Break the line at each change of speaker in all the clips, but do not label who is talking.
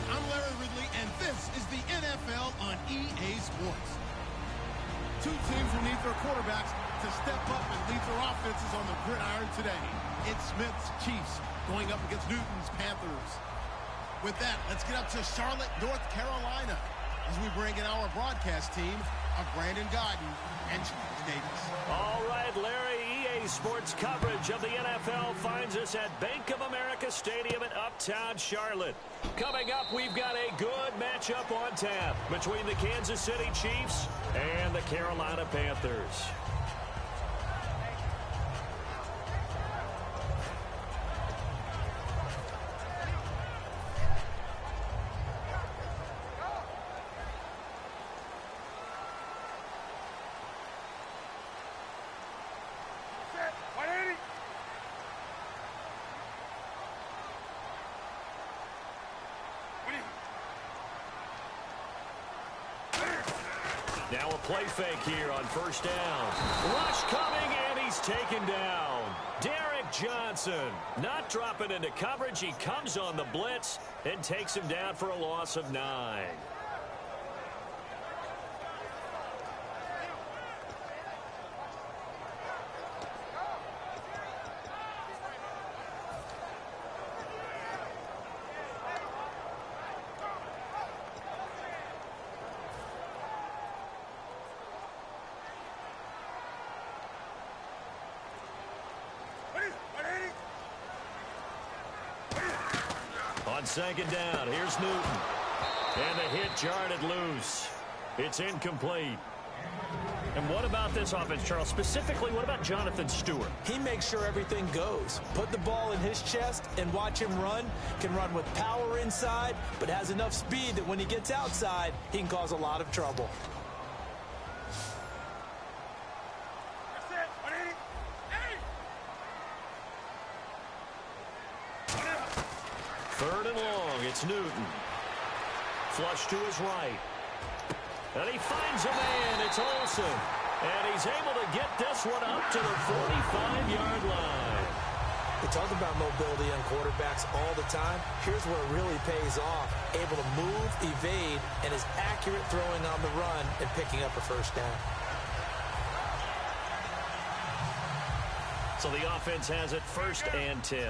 I'm Larry Ridley, and this is the NFL on EA Sports. Two teams will need their quarterbacks to step up and lead their offenses on the gridiron today. It's Smith's Chiefs going up against Newton's Panthers. With that, let's get up to Charlotte, North Carolina, as we bring in our broadcast team of Brandon Godden and Charles Davis.
All right, Larry, EA Sports coverage of the NFL finds us at Bank of America Stadium in Uptown Charlotte. Coming up, we've got a good matchup on tap between the Kansas City Chiefs and the Carolina Panthers. Now a play fake here on first down. Rush coming, and he's taken down. Derek Johnson not dropping into coverage. He comes on the blitz and takes him down for a loss of 9. On second down, here's Newton. And the hit jarred it loose. It's incomplete. And what about this offense, Charles? Specifically, what about Jonathan Stewart?
He makes sure everything goes. Put the ball in his chest and watch him run. Can run with power inside, but has enough speed that when he gets outside, he can cause a lot of trouble.
Third and long, it's Newton. Flush to his right. And he finds a man, it's Olsen. And he's able to get this one up to the 45-yard line.
We talk about mobility on quarterbacks all the time. Here's where it really pays off. Able to move, evade, and is accurate throwing on the run and picking up a first down.
So the offense has it first and 10.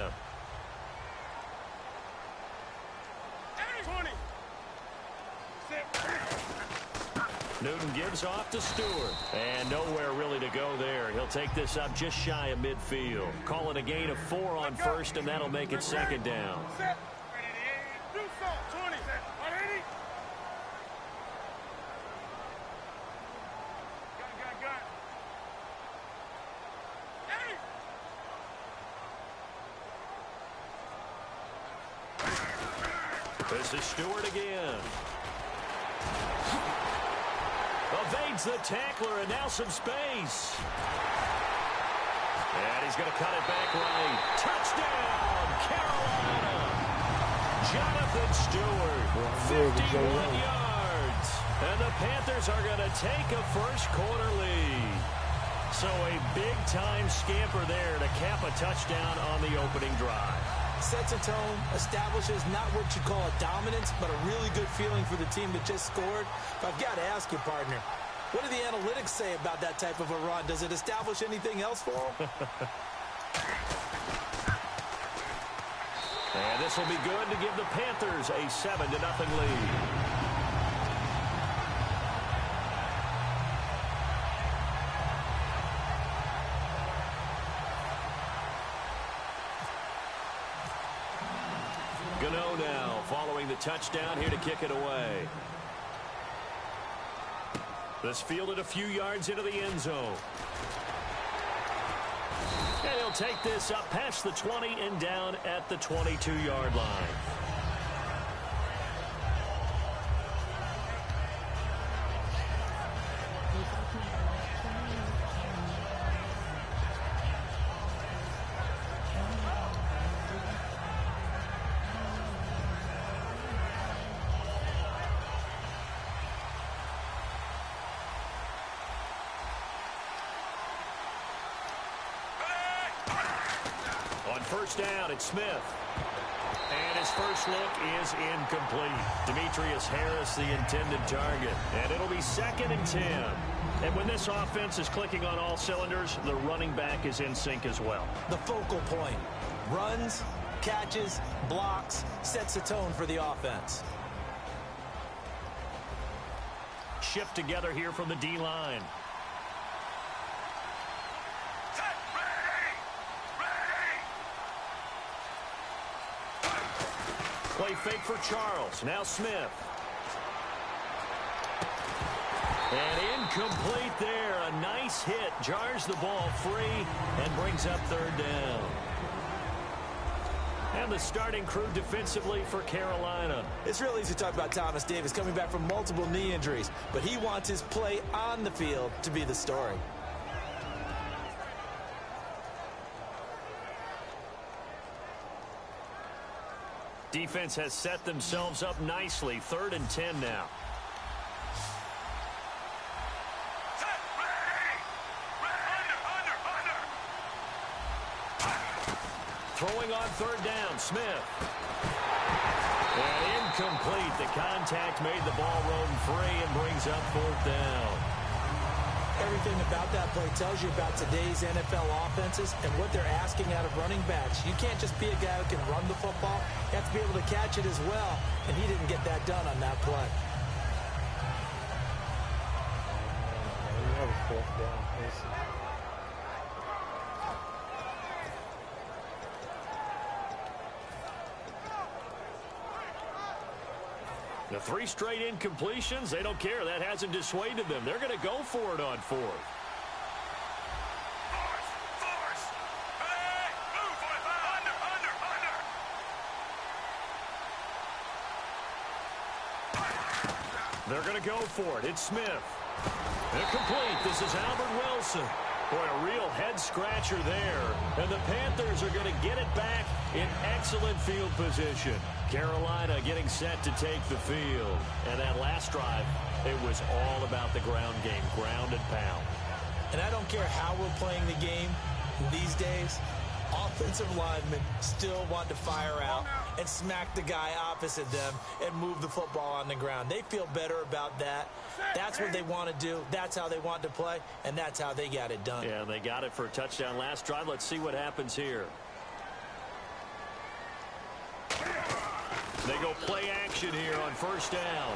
Newton gives off to Stewart. And nowhere really to go there. He'll take this up just shy of midfield. Call it a gain of 4 on first, and that'll make it second down. This is Stewart again. Evades the tackler, and now some space. And he's going to cut it back right. Touchdown, Carolina. Jonathan Stewart, 51 yards. And the Panthers are going to take a first-quarter lead. So a big-time scamper there to cap a touchdown on the opening drive.
Sets a tone, establishes not what you call a dominance, but a really good feeling for the team that just scored. But I've got to ask you, partner, what do the analytics say about that type of a run? Does it establish anything else for them?
And this will be good to give the Panthers a 7-0 lead. Gano now following the touchdown here to kick it away. This fielded a few yards into the end zone. And he'll take this up past the 20 and down at the 22-yard line. First down, it's Smith. And his first look is incomplete. Demetrius Harris, the intended target. And it'll be 2nd and 10. And when this offense is clicking on all cylinders, the running back is in sync as well.
The focal point. Runs, catches, blocks, sets the tone for the offense.
Shift together here from the D-line. Play fake for Charles. Now Smith. And incomplete there. A nice hit. Jars the ball free and brings up 3rd down. And the starting crew defensively for Carolina.
It's real easy to talk about Thomas Davis coming back from multiple knee injuries, but he wants his play on the field to be the story.
Defense has set themselves up nicely. 3rd and 10 now. Throwing on 3rd down, Smith. And incomplete. The contact made the ball roam free and brings up 4th down.
Everything about that play tells you about today's NFL offenses and what they're asking out of running backs. You can't just be a guy who can run the football. You have to be able to catch it as well, and he didn't get that done on that play.
The 3 straight incompletions, they don't care. That hasn't dissuaded them. They're going to go for it on 4th. They're going to go for it. It's Smith. Incomplete. This is Albert Wilson. Boy, a real head-scratcher there. And the Panthers are going to get it back in excellent field position. Carolina getting set to take the field. And that last drive, it was all about the ground game, ground and pound.
And I don't care how we're playing the game these days, offensive linemen still want to fire out and smack the guy opposite them and move the football on the ground. They feel better about that. That's what they want to do. That's how they want to play, and that's how they got it done.
Yeah, they got it for a touchdown last drive. Let's see what happens here. They go play action here on 1st down.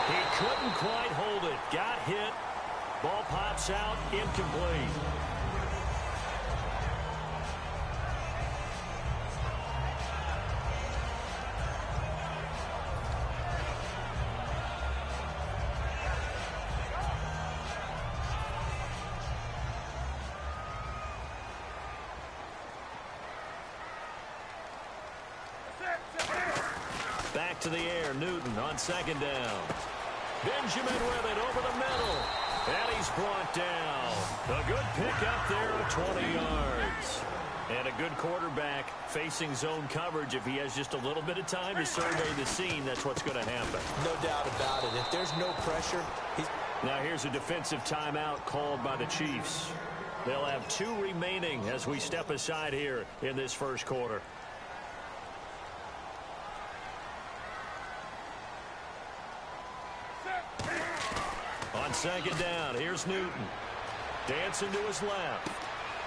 He couldn't quite hold it. Got hit. Ball pops out. Incomplete. Back to the air, Newton on 2nd down. Benjamin with it over the middle. And he's brought down. A good pickup there of 20 yards. And a good quarterback facing zone coverage. If he has just a little bit of time to survey the scene, that's what's going to happen.
No doubt about it. If there's no pressure, he's...
Now here's a defensive timeout called by the Chiefs. They'll have 2 remaining as we step aside here in this 1st quarter. On 2nd down, here's Newton. Dancing to his left.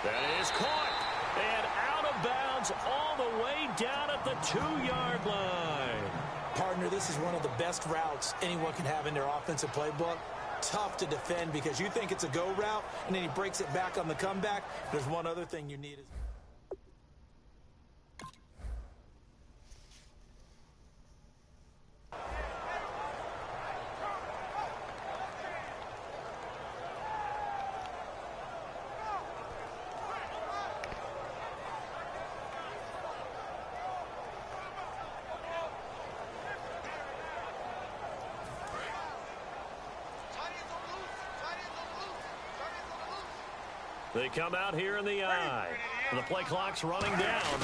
That is caught. And out of bounds all the way down at the 2-yard line.
Partner, this is one of the best routes anyone can have in their offensive playbook. Tough to defend because you think it's a go route, and then he breaks it back on the comeback. There's one other thing you need.
They come out here in the eye. The play clock's running down.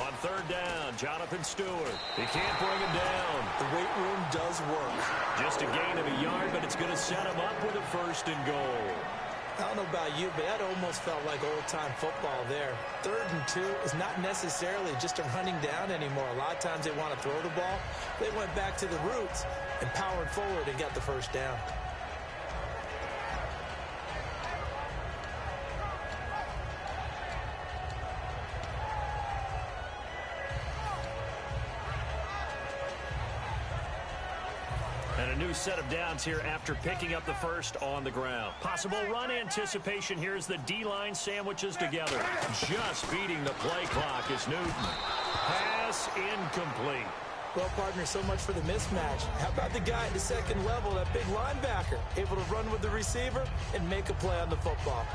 On 3rd down, Jonathan Stewart. He can't bring him down.
The weight room does work.
Just a gain of a yard, but it's going to set him up with a 1st and goal.
I don't know about you, but that almost felt like old-time football there. 3rd and 2 is not necessarily just a running down anymore. A lot of times they want to throw the ball. They went back to the roots and powered forward and got the first down.
And a new set of downs here after picking up the first on the ground. Possible run anticipation here as the D-line sandwiches together. Just beating the play clock is Newton. Pass incomplete.
Well, partner, so much for the mismatch. How about the guy at the second level, that big linebacker, able to run with the receiver and make a play on the football?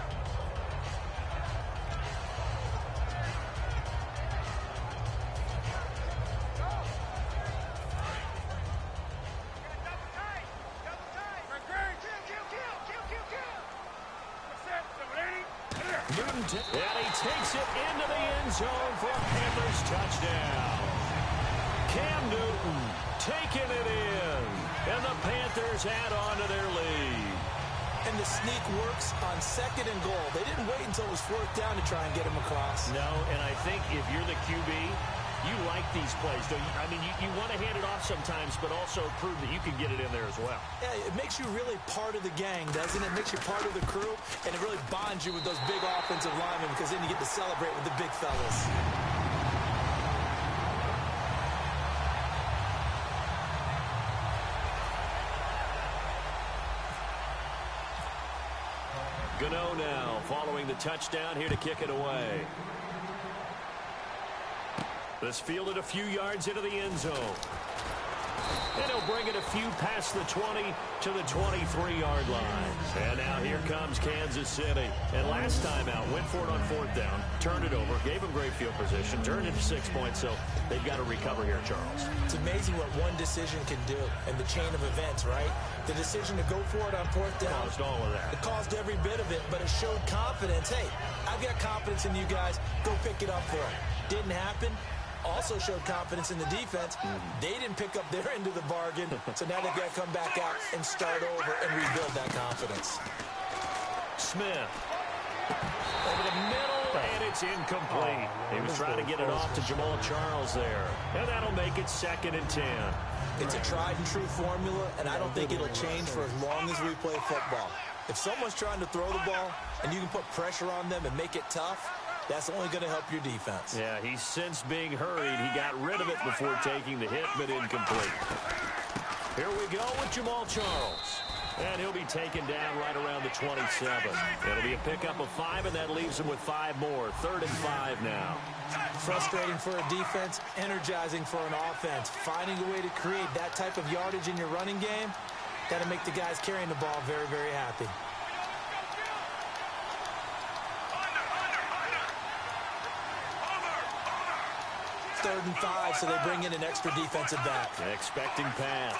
And he takes it into the end zone for a Panthers touchdown. Cam Newton taking it in. And the Panthers add on to their lead.
And the sneak works on 2nd and goal. They didn't wait until it was 4th down to try and get him across.
No, and I think if you're the QB, you like these plays, don't you? I mean, you want to hand it off sometimes, but also prove that you can get it in there as well.
Yeah, it makes you really part of the gang, doesn't it? It makes you part of the crew, and it really bonds you with those big offensive linemen because then you get to celebrate with the big fellas.
Gano now following the touchdown here to kick it away. This fielded a few yards into the end zone. And he'll bring it a few past the 20 to the 23-yard line. And now here comes Kansas City. And last time out, went for it on 4th down, turned it over, gave him great field position, turned into 6 points, so they've got to recover here, Charles.
It's amazing what one decision can do in the chain of events, right? The decision to go for it on 4th down.
Caused all of that.
It caused every bit of it, but it showed confidence. Hey, I've got confidence in you guys. Go pick it up for it. Didn't happen. Also showed confidence in the defense. They didn't pick up their end of the bargain, so now they've got to come back out and start over and rebuild that confidence.
Smith. Over the middle, and it's incomplete. He was trying to get it off to Jamal Charles there. And that'll make it 2nd and 10.
It's a tried-and-true formula, and I don't think it'll change for as long as we play football. If someone's trying to throw the ball and you can put pressure on them and make it tough, that's only going to help your defense.
Yeah, he's since being hurried. He got rid of it before taking the hit, but incomplete. Here we go with Jamal Charles. And he'll be taken down right around the 27. It'll be a pickup of 5, and that leaves him with 5 more. 3rd and 5 now.
Frustrating for a defense, energizing for an offense. Finding a way to create that type of yardage in your running game, got to make the guys carrying the ball very, very happy. Third and 5, so they bring in an extra defensive back.
Expecting pass.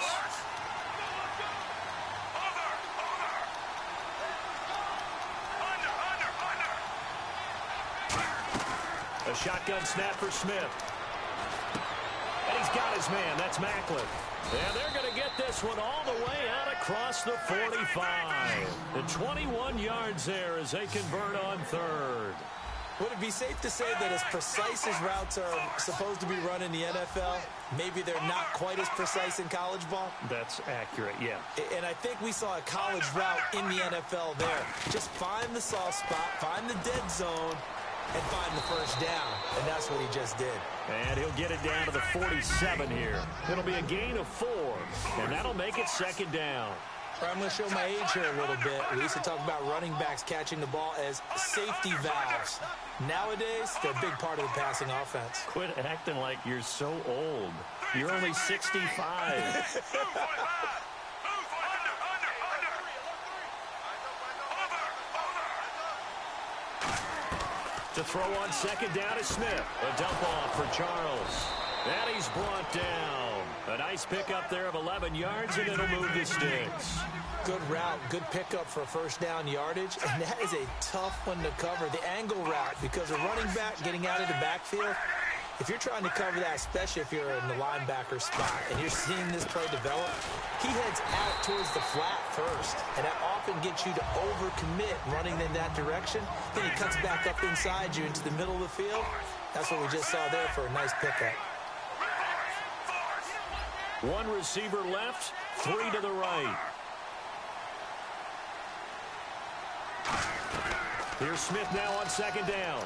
A shotgun snap for Smith. And he's got his man. That's Macklin. And they're going to get this one all the way out across the 45. The 21 yards there as they convert on 3rd.
Would it be safe to say that as precise as routes are supposed to be run in the NFL, maybe they're not quite as precise in college ball?
That's accurate, yeah.
And I think we saw a college route in the NFL there. Just find the soft spot, find the dead zone, and find the first down. And that's what he just did.
And he'll get it down to the 47 here. It'll be a gain of 4, and that'll make it 2nd down.
I'm going to show my age here a little bit. We used to talk about running backs catching the ball as safety valves. Nowadays, they're a big part of the passing offense.
Quit acting like you're so old. You're only 65. To throw on 2nd down is Smith. A dump off for Charles. And he's brought down. A nice pickup there of 11 yards, and it'll move the sticks.
Good route, good pickup for first down yardage, and that is a tough one to cover. The angle route, because a running back getting out of the backfield, If you're trying to cover that, especially if you're in the linebacker spot and you're seeing this play develop, he heads out towards the flat first, and that often gets you to overcommit running in that direction. Then he cuts back up inside you into the middle of the field. That's what we just saw there for a nice pickup.
One receiver left, three to the right. Here's Smith now on second down.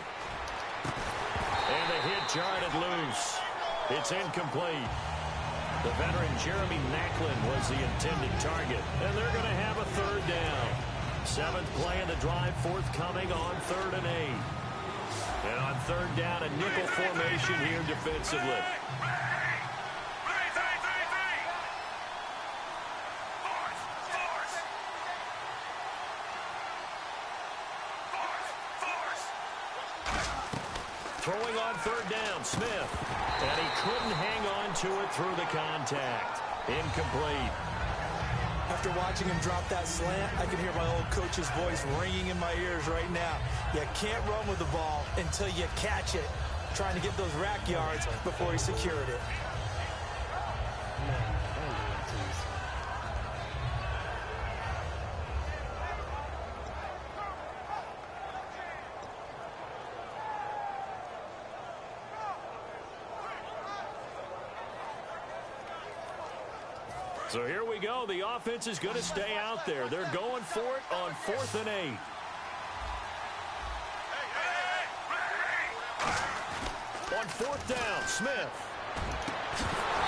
And the hit jarred loose. It's incomplete. The veteran Jeremy Maclin was the intended target. And they're going to have a third down. Seventh play of the drive forthcoming on 3rd and 8. And on 3rd down, a nickel formation here defensively. Throwing on 3rd down, Smith. And he couldn't hang on to it through the contact. Incomplete.
After watching him drop that slant, I can hear my old coach's voice ringing in my ears right now. You can't run with the ball until you catch it. Trying to get those rack yards before he secured it.
So here we go. The offense is going to stay out there. They're going for it on 4th and 8. On 4th down, Smith.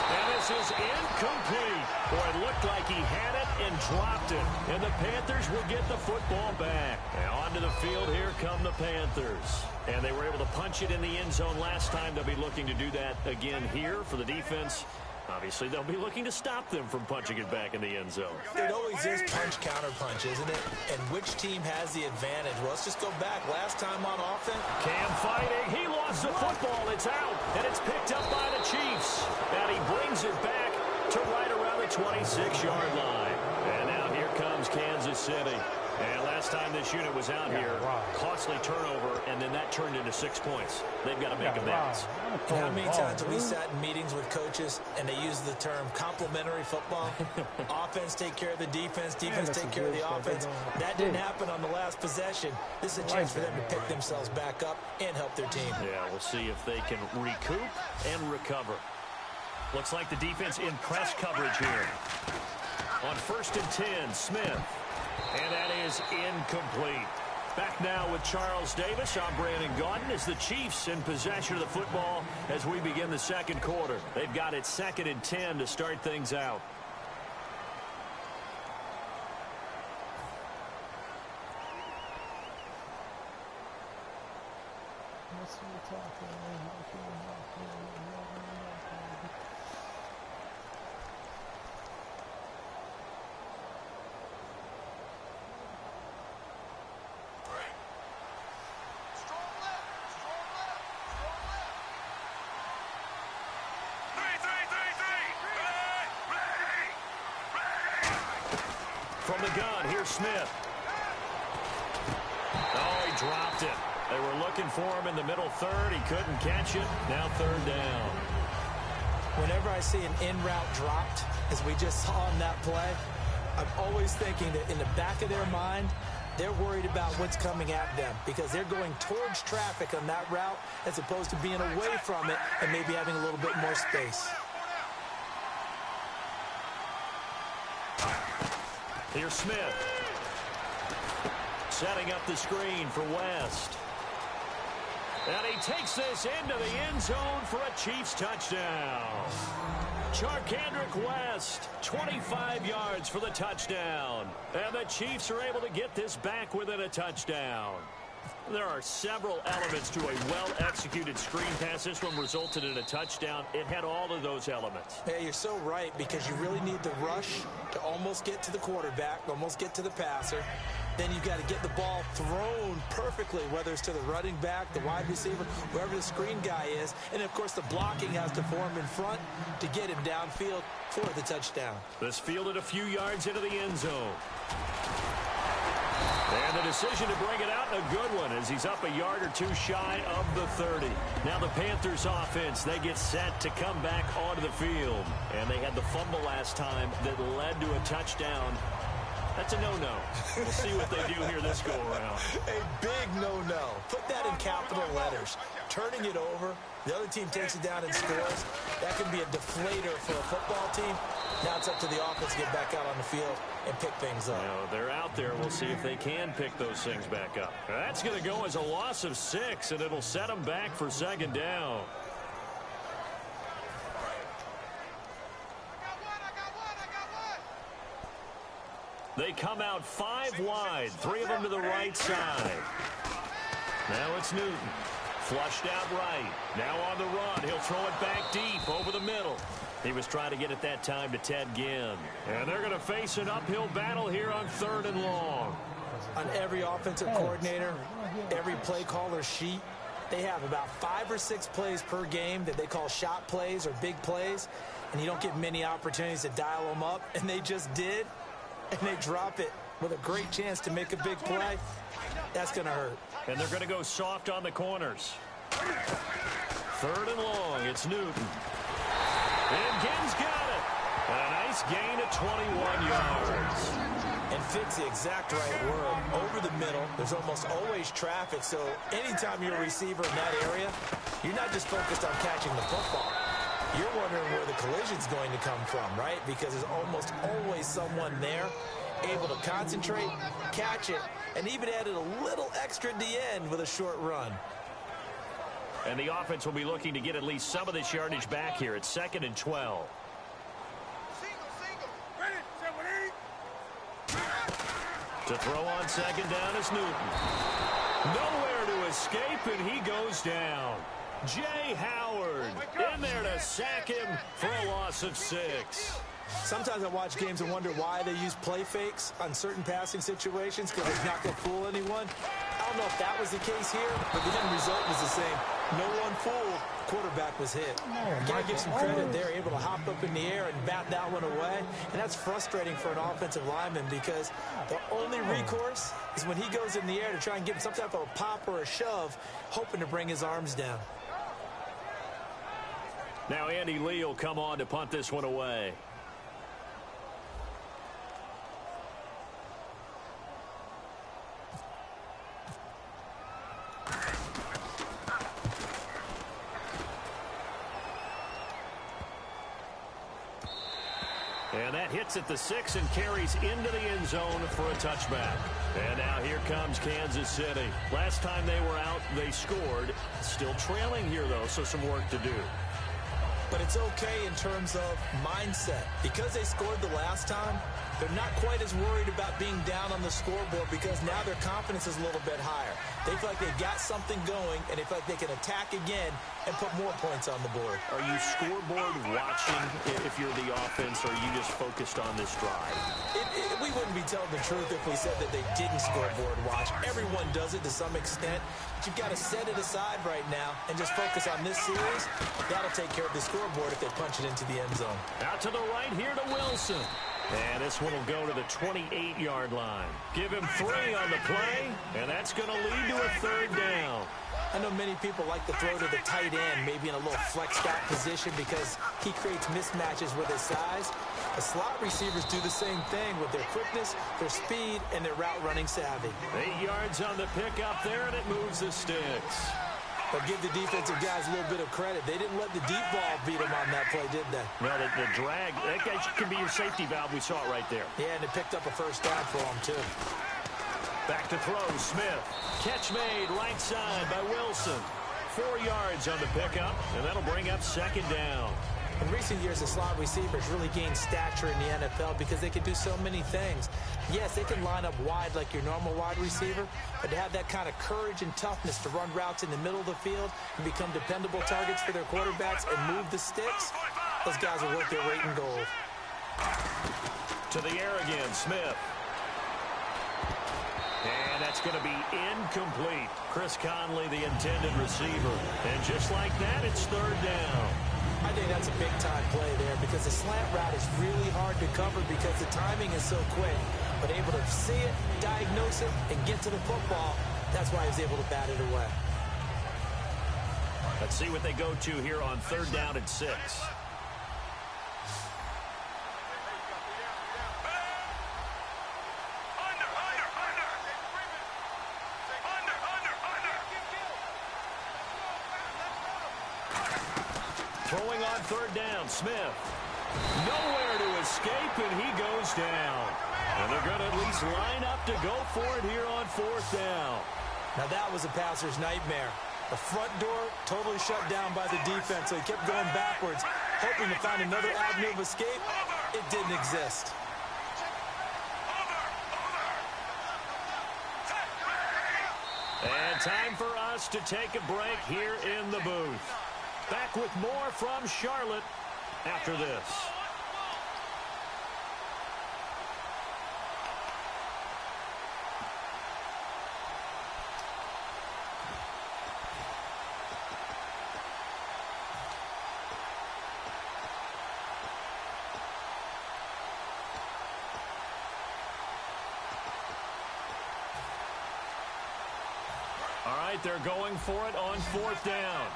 And this is incomplete. Boy, it looked like he had it and dropped it. And the Panthers will get the football back. And onto the field, here come the Panthers. And they were able to punch it in the end zone last time. They'll be looking to do that again here for the defense. Obviously, they'll be looking to stop them from punching it back in the end zone.
It always is punch-counter-punch, isn't it? And which team has the advantage? Well, let's just go back. Last time on offense.
Cam fighting. He lost the football. It's out, and it's picked up by the Chiefs. And he brings it back to right around the 26-yard line. And now here comes Kansas City. And last time this unit was out here, costly turnover, and then that turned into 6 points. They've got to make amends.
How many times have we sat in meetings with coaches and they use the term complementary football? Offense take care of the defense, defense take care of the offense. That didn't happen on the last possession. This is a chance for them to pick themselves back up and help their team.
Yeah, we'll see if they can recoup and recover. Looks like the defense in press coverage here. On 1st and 10, Smith. And that is incomplete. Back now with Charles Davis. I'm Brandon Gaudin as the Chiefs in possession of the football as we begin the second quarter. They've got it 2nd and 10 to start things out. From the gun, here's Smith. Oh, he dropped it. They were looking for him in the middle 3rd. He couldn't catch it. Now 3rd down.
Whenever I see an in-route dropped, as we just saw on that play, I'm always thinking that in the back of their mind, they're worried about what's coming at them because they're going towards traffic on that route as opposed to being away from it and maybe having a little bit more space.
Here's Smith. Setting up the screen for West. And he takes this into the end zone for a Chiefs touchdown. Charkandrick West, 25 yards for the touchdown. And the Chiefs are able to get this back within a touchdown. There are several elements to a well-executed screen pass. This one resulted in a touchdown. It had all of those elements.
Yeah, you're so right because you really need the rush to almost get to the quarterback, almost get to the passer. Then you've got to get the ball thrown perfectly, whether it's to the running back, the wide receiver, wherever the screen guy is. And, of course, the blocking has to form in front to get him downfield for the touchdown.
This fielded a few yards into the end zone. And the decision to bring it out, a good one, as he's up a yard or two shy of the 30. Now the Panthers offense, they get set to come back onto the field. And they had the fumble last time that led to a touchdown. That's a no-no. We'll see what they do here this go-around.
A big no-no. Put that in capital letters. Turning it over, the other team takes it down and scores. That can be a deflator for a football team. Now it's up to the offense to get back out on the field and pick things up.
They're out there. We'll see if they can pick those things back up. That's going to go as a loss of 6, and it'll set them back for second down. They come out 5 wide, 3 of them to the right side. Now it's Newton. Flushed out right. Now on the run. He'll throw it back deep over the middle. He was trying to get it that time to Ted Ginn. And they're going to face an uphill battle here on 3rd and long.
On every offensive coordinator, every play caller sheet, they have about 5 or 6 plays per game that they call shot plays or big plays. And you don't get many opportunities to dial them up. And they just did. And they drop it with a great chance to make a big play. That's going to hurt.
And they're going to go soft on the corners. 3rd and long. It's Newton. And Ginn's got it. A nice gain of 21 yards.
And fit's the exact right word. Over the middle, there's almost always traffic. So anytime you're a receiver in that area, you're not just focused on catching the football. You're wondering where the collision's going to come from, right? Because there's almost always someone there able to concentrate, catch it, and even added a little extra at the end with a short run.
And the offense will be looking to get at least some of this yardage back here. It's 2nd and 12. To throw on 2nd down is Newton. Nowhere to escape, and he goes down. Jay Howard in there to sack him for a loss of 6.
Sometimes I watch games and wonder why they use play fakes on certain passing situations because it's not going to fool anyone. I don't know if that was the case here, but the end result was the same. No one fooled. Quarterback was hit. Got to give some credit. They're able to hop up in the air and bat that one away, and that's frustrating for an offensive lineman because the only recourse is when he goes in the air to try and give him some type of a pop or a shove, hoping to bring his arms down.
Now Andy Lee will come on to punt this one away. And that hits at the 6 and carries into the end zone for a touchback. And now here comes Kansas City. Last time they were out, they scored. Still trailing here, though, so some work to do.
But it's okay in terms of mindset. Because they scored the last time, they're not quite as worried about being down on the scoreboard because now their confidence is a little bit higher. They feel like they've got something going, and they feel like they can attack again and put more points on the board.
Are you scoreboard watching if you're the offense, or are you just focused on this drive?
We wouldn't be telling the truth if we said that they didn't scoreboard watch. Everyone does it to some extent. But you've got to set it aside right now and just focus on this series. That'll take care of the scoreboard if they punch it into the end zone.
Out to the right here to Wilson. And this one will go to the 28-yard line. Give him 3 on the play, and that's going to lead to a 3rd down.
I know many people like to throw to the tight end, maybe in a little flexed out position because he creates mismatches with his size. The slot receivers do the same thing with their quickness, their speed, and their route running savvy.
8 yards on the pickup there, and it moves the sticks.
But give the defensive guys a little bit of credit. They didn't let the deep ball beat them on that play, did they?
No, the drag, that guy can be your safety valve. We saw it right there.
Yeah, and it picked up a 1st down for them, too.
Back to throw, Smith. Catch made, right side by Wilson. 4 yards on the pickup, and that'll bring up 2nd down.
In recent years, the slot receivers really gained stature in the NFL because they can do so many things. Yes, they can line up wide like your normal wide receiver, but to have that kind of courage and toughness to run routes in the middle of the field and become dependable targets for their quarterbacks and move the sticks, those guys are worth their weight in gold.
To the air again, Smith. And that's going to be incomplete. Chris Conley, the intended receiver. And just like that, it's 3rd down.
I think that's a big-time play there because the slant route is really hard to cover because the timing is so quick. but able to see it, diagnose it, and get to the football. That's why he was able to bat it away.
Let's see what they go to here on 3rd down and 6. Throwing on 3rd down, Smith. Nowhere to escape, and he goes down. And they're going to at least line up to go for it here on 4th down.
Now that was a passer's nightmare. The front door totally shut down by the defense, so he kept going backwards, hoping to find another avenue of escape. It didn't exist.
And time for us to take a break here in the booth. Back with more from Charlotte after this. All right, they're going for it on 4th down.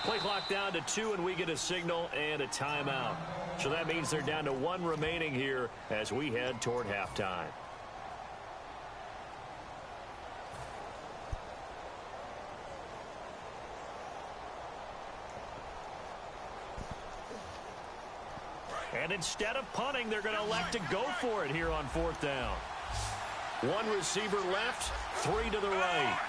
Play clock down to 2, and we get a signal and a timeout. So that means they're down to 1 remaining here as we head toward halftime. And instead of punting, they're going to elect to go for it here on 4th down. 1 receiver left, 3 to the right.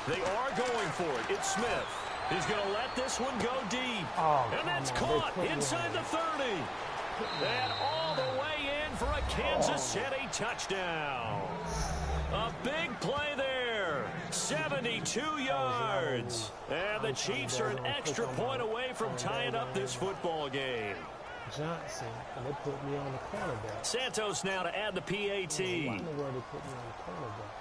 They are going for it. It's Smith. He's going to let this one go deep. And that's caught inside the 30. And all the way in for a Kansas City touchdown. A big play there. 72 yards. And the Chiefs are an extra point away from tying up this football game.
Johnson, and they put me on the cornerback.
Santos now to add the PAT.
I don't know where they put me on the cornerback.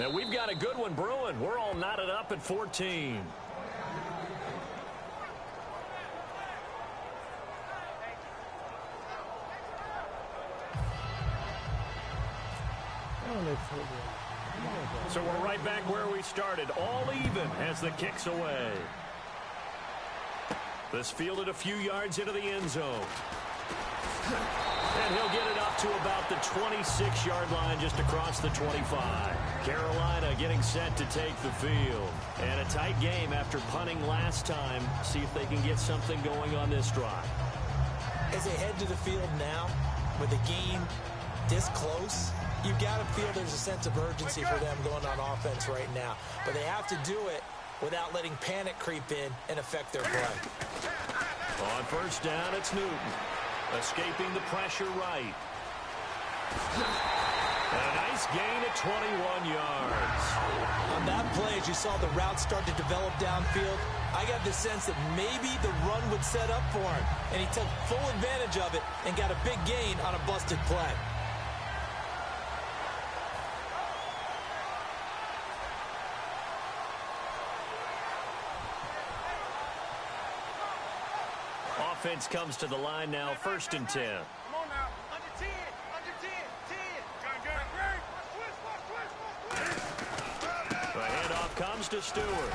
And we've got a good one brewing. We're all knotted up at 14. So we're right back where we started, all even as the kick's away. This fielded a few yards into the end zone. And he'll get it up to about the 26-yard line just across the 25. Carolina getting set to take the field. And a tight game after punting last time. See if they can get something going on this drive.
As they head to the field now, with the game this close, you've got to feel there's a sense of urgency for them going on offense right now. But they have to do it without letting panic creep in and affect their play.
On 1st down, it's Newton. Escaping the pressure right. And a nice gain at 21 yards.
On that play, as you saw the route start to develop downfield, I got the sense that maybe the run would set up for him. And he took full advantage of it and got a big gain on a busted play.
Offense comes to the line now, 1st and 10.
Come on now, under 10, 10.
The handoff comes to Stewart.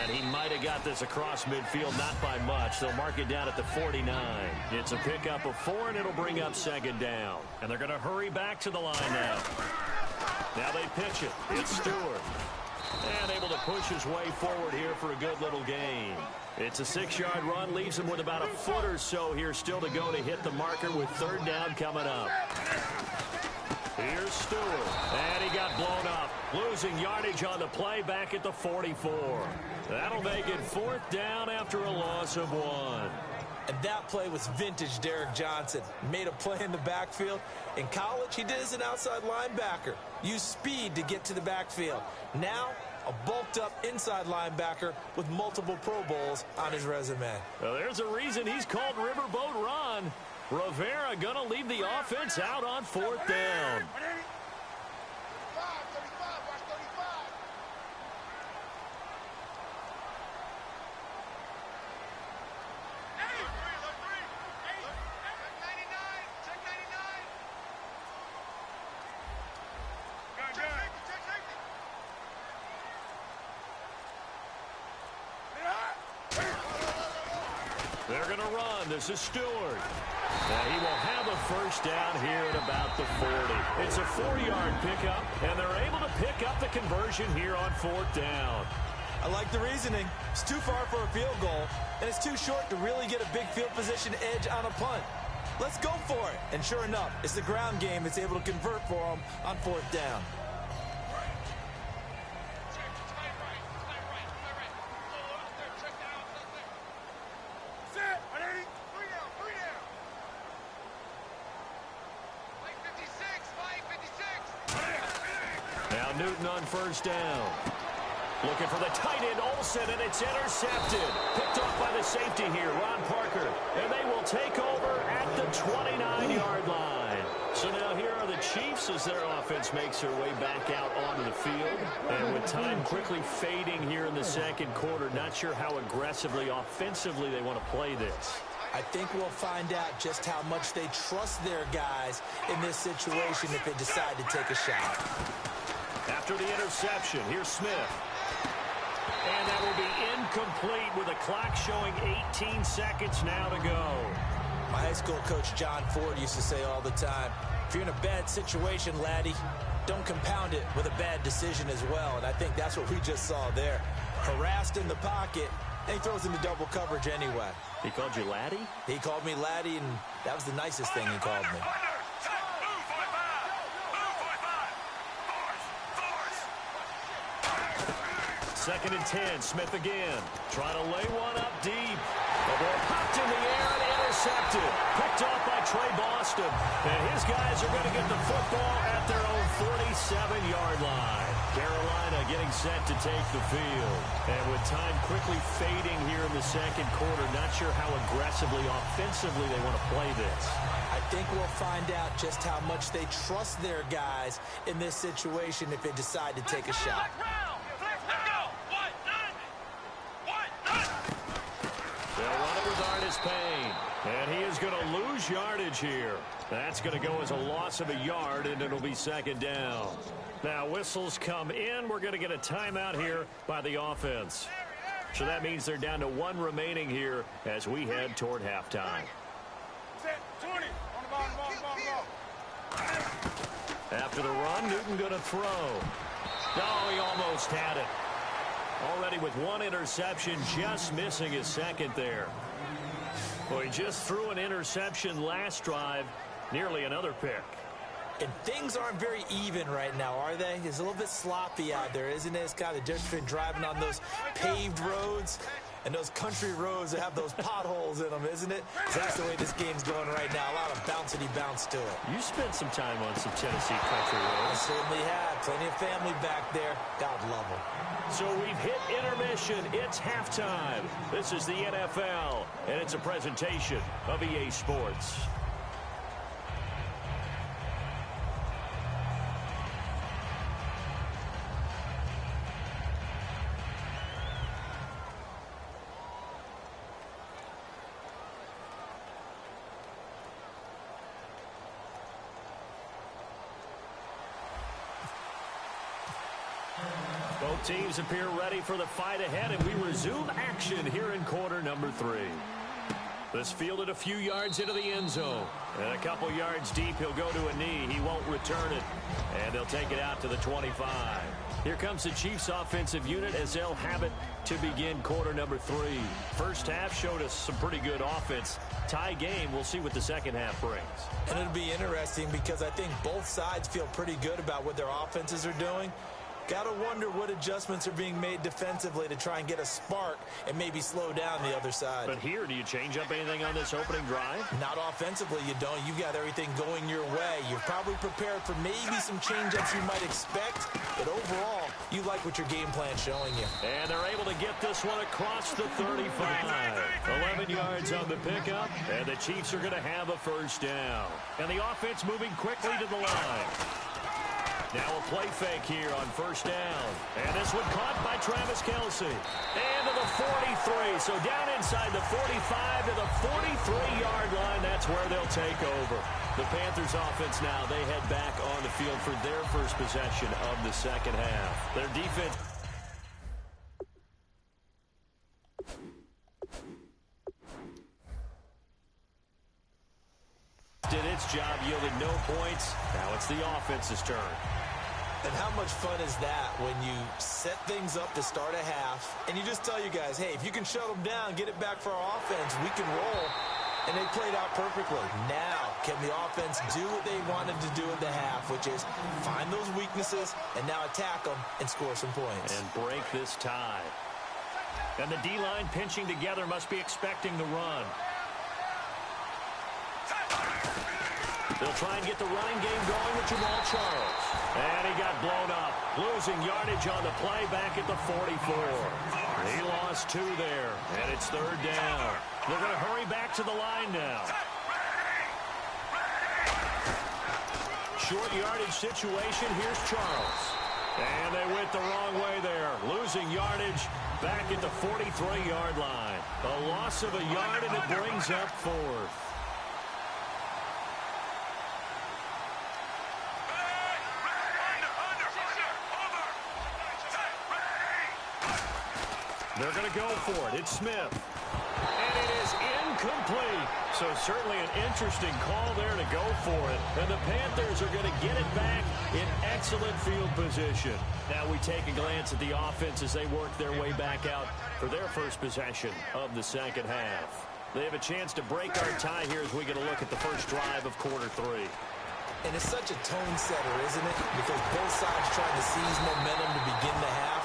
And he might have got this across midfield, not by much. They'll mark it down at the 49. It's a pickup of 4, and it'll bring up 2nd down. And they're going to hurry back to the line now. Now they pitch it. It's Stewart. And able to push his way forward here for a good little gain. It's a 6-yard run, leaves him with about a foot or so here still to go to hit the marker with 3rd down coming up. Here's Stewart, and he got blown up, losing yardage on the play back at the 44. That'll make it 4th down after a loss of 1.
And that play was vintage Derek Johnson. Made a play in the backfield. In college, he did as an outside linebacker. Used speed to get to the backfield. Now, a bulked-up inside linebacker with multiple Pro Bowls on his resume.
Well, there's a reason he's called Riverboat Ron. Rivera going to leave the offense out on 4th down. They're going to run. This is Stewart. Now he will have a first down here at about the 40. It's a 4-yard pickup, and they're able to pick up the conversion here on 4th down.
I like the reasoning. It's too far for a field goal, and it's too short to really get a big field position edge on a punt. Let's go for it. And sure enough, it's the ground game that's able to convert for them on 4th down.
Newton on first down. Looking for the tight end, Olsen, and it's intercepted. Picked off by the safety here, Ron Parker. And they will take over at the 29-yard line. So now here are the Chiefs as their offense makes their way back out onto the field. And with time quickly fading here in the second quarter, not sure how aggressively, offensively they want to play this.
I think we'll find out just how much they trust their guys in this situation if they decide to take a shot.
After the interception, here's Smith. And that will be incomplete with the clock showing 18 seconds now to go.
My high school coach, John Ford, used to say all the time, if you're in a bad situation, laddie, don't compound it with a bad decision as well. And I think that's what we just saw there. Harassed in the pocket, and he throws into double coverage anyway.
He called you laddie?
He called me laddie, and that was the nicest thing he called me.
Second and 10, Smith again. Trying to lay one up deep. The ball popped in the air and intercepted. Picked off by Trey Boston. And his guys are going to get the football at their own 47-yard line. Carolina getting set to take the field. And with time quickly fading here in the second quarter, not sure how aggressively, offensively they want to play this.
I think we'll find out just how much they trust their guys in this situation if they decide to take a shot.
They'll run it with Artis Payne. And he is going to lose yardage here. That's going to go as a loss of a yard, and it'll be second down. Now, whistles come in. We're going to get a timeout here by the offense. So that means they're down to 1 remaining here as we head toward halftime. After the run, Newton going to throw. Oh, he almost had it. Already with 1 interception, just missing his second there. Well, he just threw an interception last drive, nearly another pick.
And things aren't very even right now, are they? It's a little bit sloppy out there, isn't it? It's kind of different between driving on those paved roads and those country roads that have those potholes in them, isn't it? So that's the way this game's going right now. A lot of bouncy bounce to it.
You spent some time on some Tennessee country roads.
I certainly have. Plenty of family back there. God love them.
So we've hit intermission. It's halftime. This is the NFL, and it's a presentation of EA Sports. Both teams appear ready for the fight ahead, and we resume action here in quarter number 3. This fielded a few yards into the end zone. And a couple yards deep, he'll go to a knee. He won't return it. And they'll take it out to the 25. Here comes the Chiefs offensive unit as they'll have it to begin quarter number 3. First half showed us some pretty good offense. Tie game, we'll see what the second half brings.
And it'll be interesting because I think both sides feel pretty good about what their offenses are doing. Gotta wonder what adjustments are being made defensively to try and get a spark and maybe slow down the other side.
But here, do you change up anything on this opening drive?
Not offensively, you don't. You've got everything going your way. You're probably prepared for maybe some change-ups you might expect, but overall, you like what your game plan's showing you.
And they're able to get this one across the 35. 11 yards on the pickup, and the Chiefs are going to have a first down. And the offense moving quickly to the line. Now a play fake here on first down. And this one caught by Travis Kelce. And to the 43. So down inside the 45 to the 43-yard line. That's where they'll take over. The Panthers offense now, they head back on the field for their first possession of the second half. Their defense did its job, yielded no points. Now it's the offense's turn.
And how much fun is that when you set things up to start a half and you just tell you guys, hey, if you can shut them down, get it back for our offense, we can roll. And they played out perfectly. Now, can the offense do what they wanted to do at the half, which is find those weaknesses and now attack them and score some points.
And break this tie. And the D-line pinching together must be expecting the run. They'll try and get the running game going with Jamal Charles. And he got blown up. Losing yardage on the play back at the 44. He lost 2 there. And it's third down. They're going to hurry back to the line now. Short yardage situation. Here's Charles. And they went the wrong way there. Losing yardage back at the 43-yard line. A loss of a yard, and it brings up 4th. They're going to go for it. It's Smith. And it is incomplete. So certainly an interesting call there to go for it. And the Panthers are going to get it back in excellent field position. Now we take a glance at the offense as they work their way back out for their first possession of the second half. They have a chance to break our tie here as we get a look at the first drive of quarter 3.
And it's such a tone setter, isn't it? Because both sides trying to seize momentum to begin the half.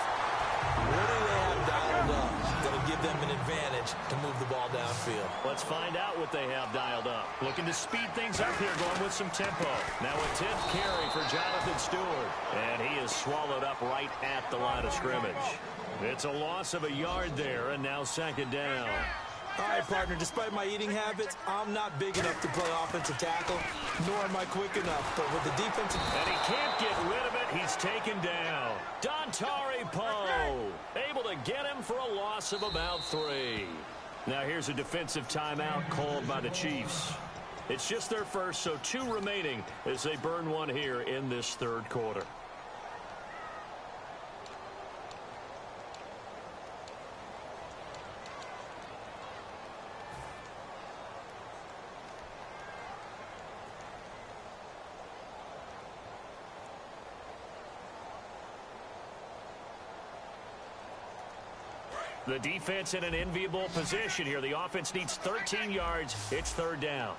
What do they have dialed up that'll give them an advantage to move the ball downfield?
Let's find out what they have dialed up. Looking to speed things up here, going with some tempo. Now a 10th carry for Jonathan Stewart. And he is swallowed up right at the line of scrimmage. It's a loss of a yard there, and now second down.
All right, partner, despite my eating habits, I'm not big enough to play offensive tackle, nor am I quick enough. But with the defensive...
And he can't get rid of it. He's taken down. Dontari Poe, able to get him for a loss of about 3. Now here's a defensive timeout called by the Chiefs. It's just their first, so 2 remaining as they burn one here in this third quarter. The defense in an enviable position here. The offense needs 13 yards. It's third down.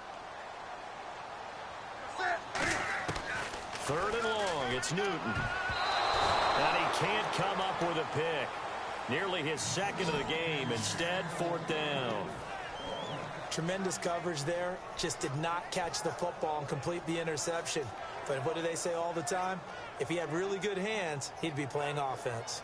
Third and long. It's Newton. And he can't come up with a pick. Nearly his second of the game. Instead, fourth down.
Tremendous coverage there. Just did not catch the football and complete the interception. But what do they say all the time? If he had really good hands, he'd be playing offense.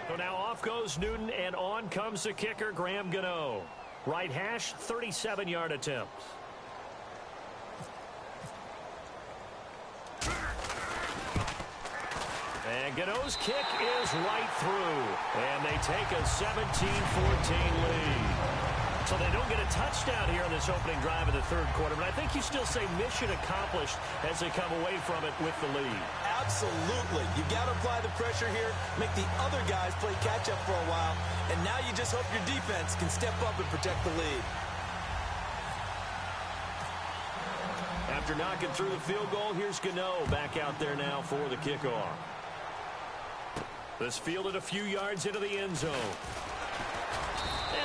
So now off goes Newton, and on comes the kicker, Graham Gano. Right hash, 37-yard attempt. And Gano's kick is right through. And they take a 17-14 lead. So they don't get a touchdown here in this opening drive of the third quarter, but I think you still say mission accomplished as they come away from it with the lead.
Absolutely. You got to apply the pressure here, make the other guys play catch-up for a while, and now you just hope your defense can step up and protect the lead.
After knocking through the field goal, here's Gano back out there now for the kickoff. This fielded a few yards into the end zone.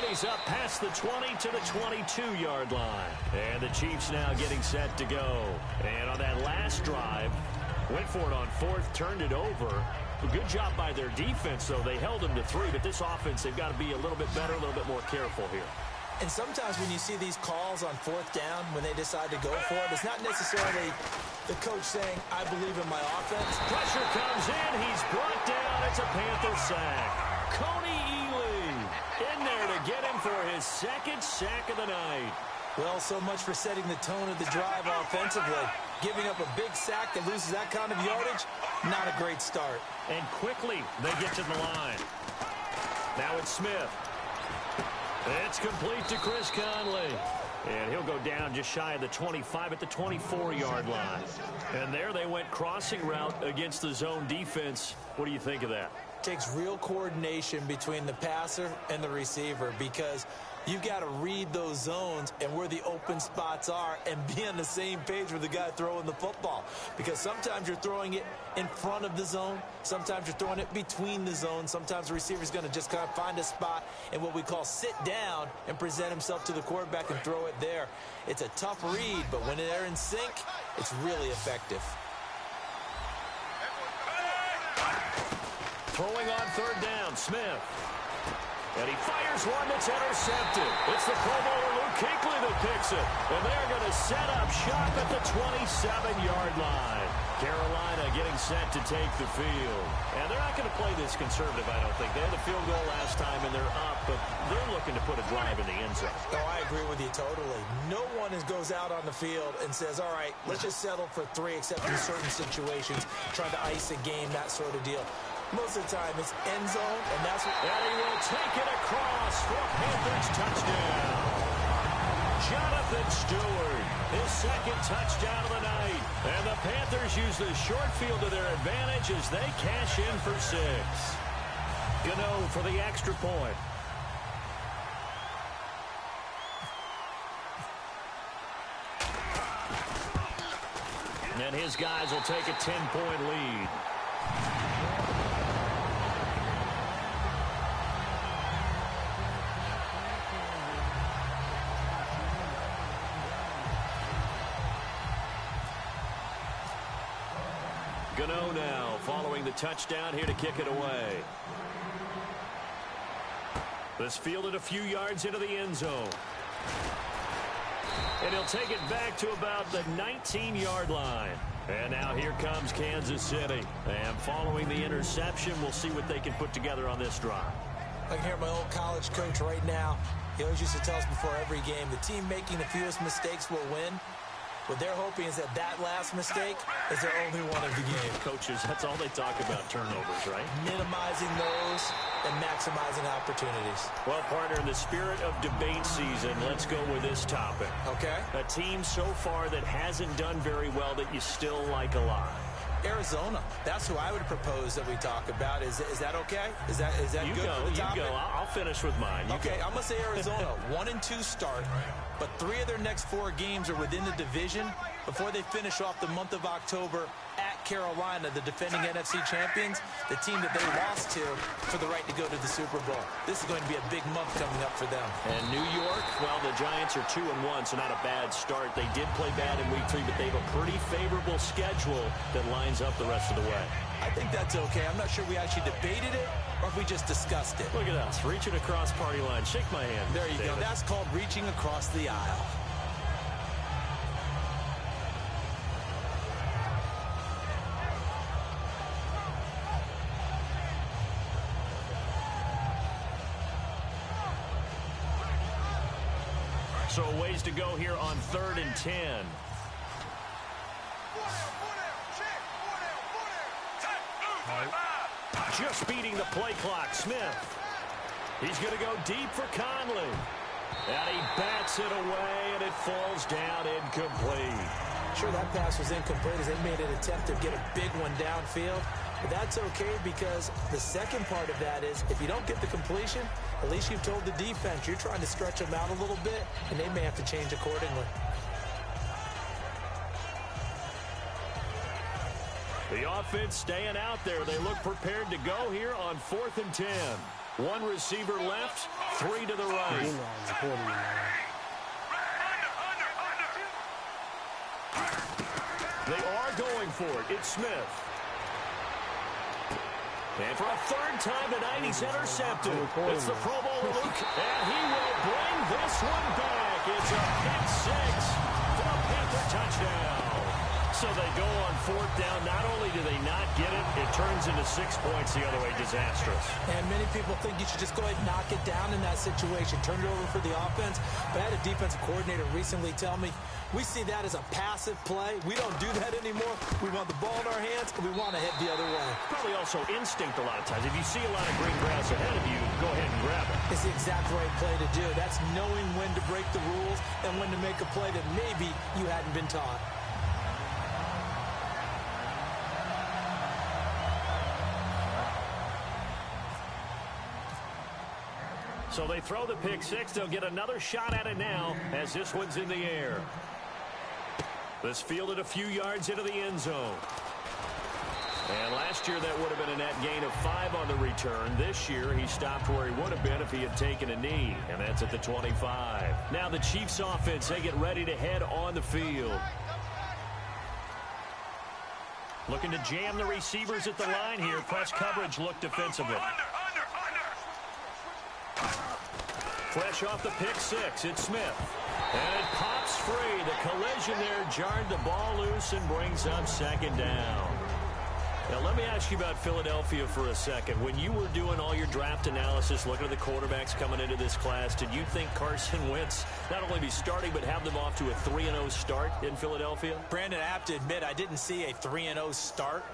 And he's up past the 20 to the 22-yard line. And the Chiefs now getting set to go. And on that last drive, went for it on fourth, turned it over. A good job by their defense, though. They held them to 3, but this offense, they've got to be a little bit better, a little bit more careful here.
And sometimes when you see these calls on fourth down, when they decide to go for it, it's not necessarily the coach saying, I believe in my offense.
Pressure comes in. He's brought down. It's a Panther sack. Coney Ely in there to get him for his second sack of the night.
Well, so much for setting the tone of the drive offensively. Giving up a big sack that loses that kind of yardage, not a great start.
And quickly, they get to the line. Now it's Smith. It's complete to Chris Conley. And he'll go down just shy of the 25 at the 24-yard line. And there they went crossing route against the zone defense. What do you think of that?
Takes real coordination between the passer and the receiver, because you've got to read those zones and where the open spots are and be on the same page with the guy throwing the football. Because sometimes you're throwing it in front of the zone. Sometimes you're throwing it between the zones. Sometimes the receiver's going to just kind of find a spot and what we call sit down and present himself to the quarterback and throw it there. It's a tough read, but when they're in sync, it's really effective.
Throwing on third down, Smith. And he fires one that's intercepted. It's the Pro Bowler Luke Kuechly that picks it. And they're going to set up shop at the 27-yard line. Carolina getting set to take the field. And they're not going to play this conservative, I don't think. They had a field goal last time, and they're up, but they're looking to put a drive in the end zone.
Oh, I agree with you totally. No one goes out on the field and says, all right, let's just settle for 3, except in certain situations, trying to ice a game, that sort of deal. Most of the time, it's end zone, and that's what...
And he will take it across for a Panthers touchdown. Jonathan Stewart, his second touchdown of the night. And the Panthers use the short field to their advantage as they cash in for 6. Gano for the extra point. And his guys will take a 10-point lead. Gano now following the touchdown here to kick it away. This fielded a few yards into the end zone. And he'll take it back to about the 19-yard line. And now here comes Kansas City. And following the interception, we'll see what they can put together on this drive.
I can hear my old college coach right now. He always used to tell us before every game, the team making the fewest mistakes will win. What they're hoping is that last mistake is their only one of the game.
Coaches, that's all they talk about, turnovers, right?
Minimizing those and maximizing opportunities.
Well, partner, in the spirit of debate season, let's go with this topic.
Okay.
A team so far that hasn't done very well that you still like a lot.
Arizona. That's who I would propose that we talk about. Is that okay? Is that
you
good
go,
for the topic?
You go. I'll finish with mine. You
okay,
go.
I'm going to say Arizona. 1-2 start, but 3 of their next 4 games are within the division before they finish off the month of October at Carolina, the defending NFC champions, the team that they lost to for the right to go to the Super Bowl. This is going to be a big month coming up for them.
And New York, well, the Giants are 2-1, so not a bad start. They did play bad in Week 3, but they have a pretty favorable schedule that lines up the rest of the way.
I think that's okay. I'm not sure we actually debated it or if we just discussed it.
Look at us, reaching across party line. Shake my hand.
There you go. That's called reaching across the aisle.
So a ways to go here on 3rd and 10. Just beating the play clock, Smith. He's going to go deep for Conley. And he bats it away, and it falls down incomplete.
Sure, that pass was incomplete as they made an attempt to get a big one downfield. But that's okay because the second part of that is if you don't get the completion, at least you've told the defense you're trying to stretch them out a little bit, and they may have to change accordingly.
The offense staying out there. They look prepared to go here on 4th and 10. One receiver left, 3 to the right. They are going for it. It's Smith. And for a 3rd time tonight, he's intercepted. It's the Pro Bowler Luke, and he will bring this one back. It's a pick 6 for a Panther touchdown. So they go on 4th down. Not only do they not get it, it turns into 6 points the other way. Disastrous.
And many people think you should just go ahead and knock it down in that situation. Turn it over for the offense. But I had a defensive coordinator recently tell me, we see that as a passive play. We don't do that anymore. We want the ball in our hands, and we want to head the other way.
Probably also instinct a lot of times. If you see a lot of green grass ahead of you, go ahead and grab it.
It's the exact right play to do. That's knowing when to break the rules and when to make a play that maybe you hadn't been taught.
So they throw the pick 6. They'll get another shot at it now as this one's in the air. This fielded a few yards into the end zone. And last year that would have been a net gain of 5 on the return. This year he stopped where he would have been if he had taken a knee. And that's at the 25. Now the Chiefs offense, they get ready to head on the field. Looking to jam the receivers at the line here. Press coverage look defensively. Fresh off the pick 6, it's Smith. And it pops free. The collision there jarred the ball loose and brings up 2nd down. Now, let me ask you about Philadelphia for a second. When you were doing all your draft analysis, looking at the quarterbacks coming into this class, did you think Carson Wentz not only be starting, but have them off to a 3-0 start in Philadelphia?
Brandon, I have to admit, I didn't see a 3-0 start.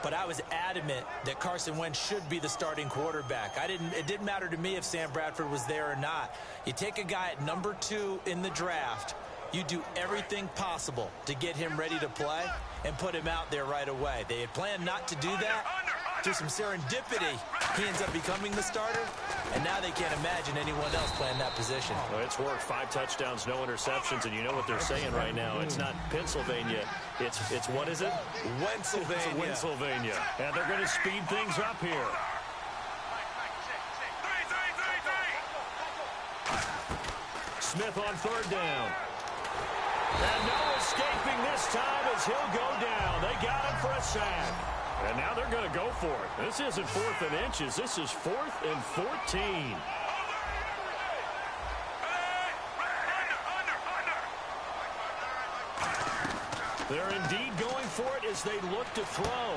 But I was adamant that Carson Wentz should be the starting quarterback. It didn't matter to me if Sam Bradford was there or not. You take a guy at number 2 in the draft, you do everything possible to get him ready to play and put him out there right away. They had planned not to do that. Through some serendipity, he ends up becoming the starter, and now they can't imagine anyone else playing that position.
Well, it's worked. 5 touchdowns, no interceptions, and you know what they're saying right now. It's not Pennsylvania. It's what is it?
Pennsylvania.
It's Pennsylvania. And they're going to speed things up here. Smith on 3rd down. And no escaping this time as he'll go down. They got him for a sack. And now they're going to go for it. This isn't 4th and inches. This is 4th and 14. They're indeed going for it as they look to throw.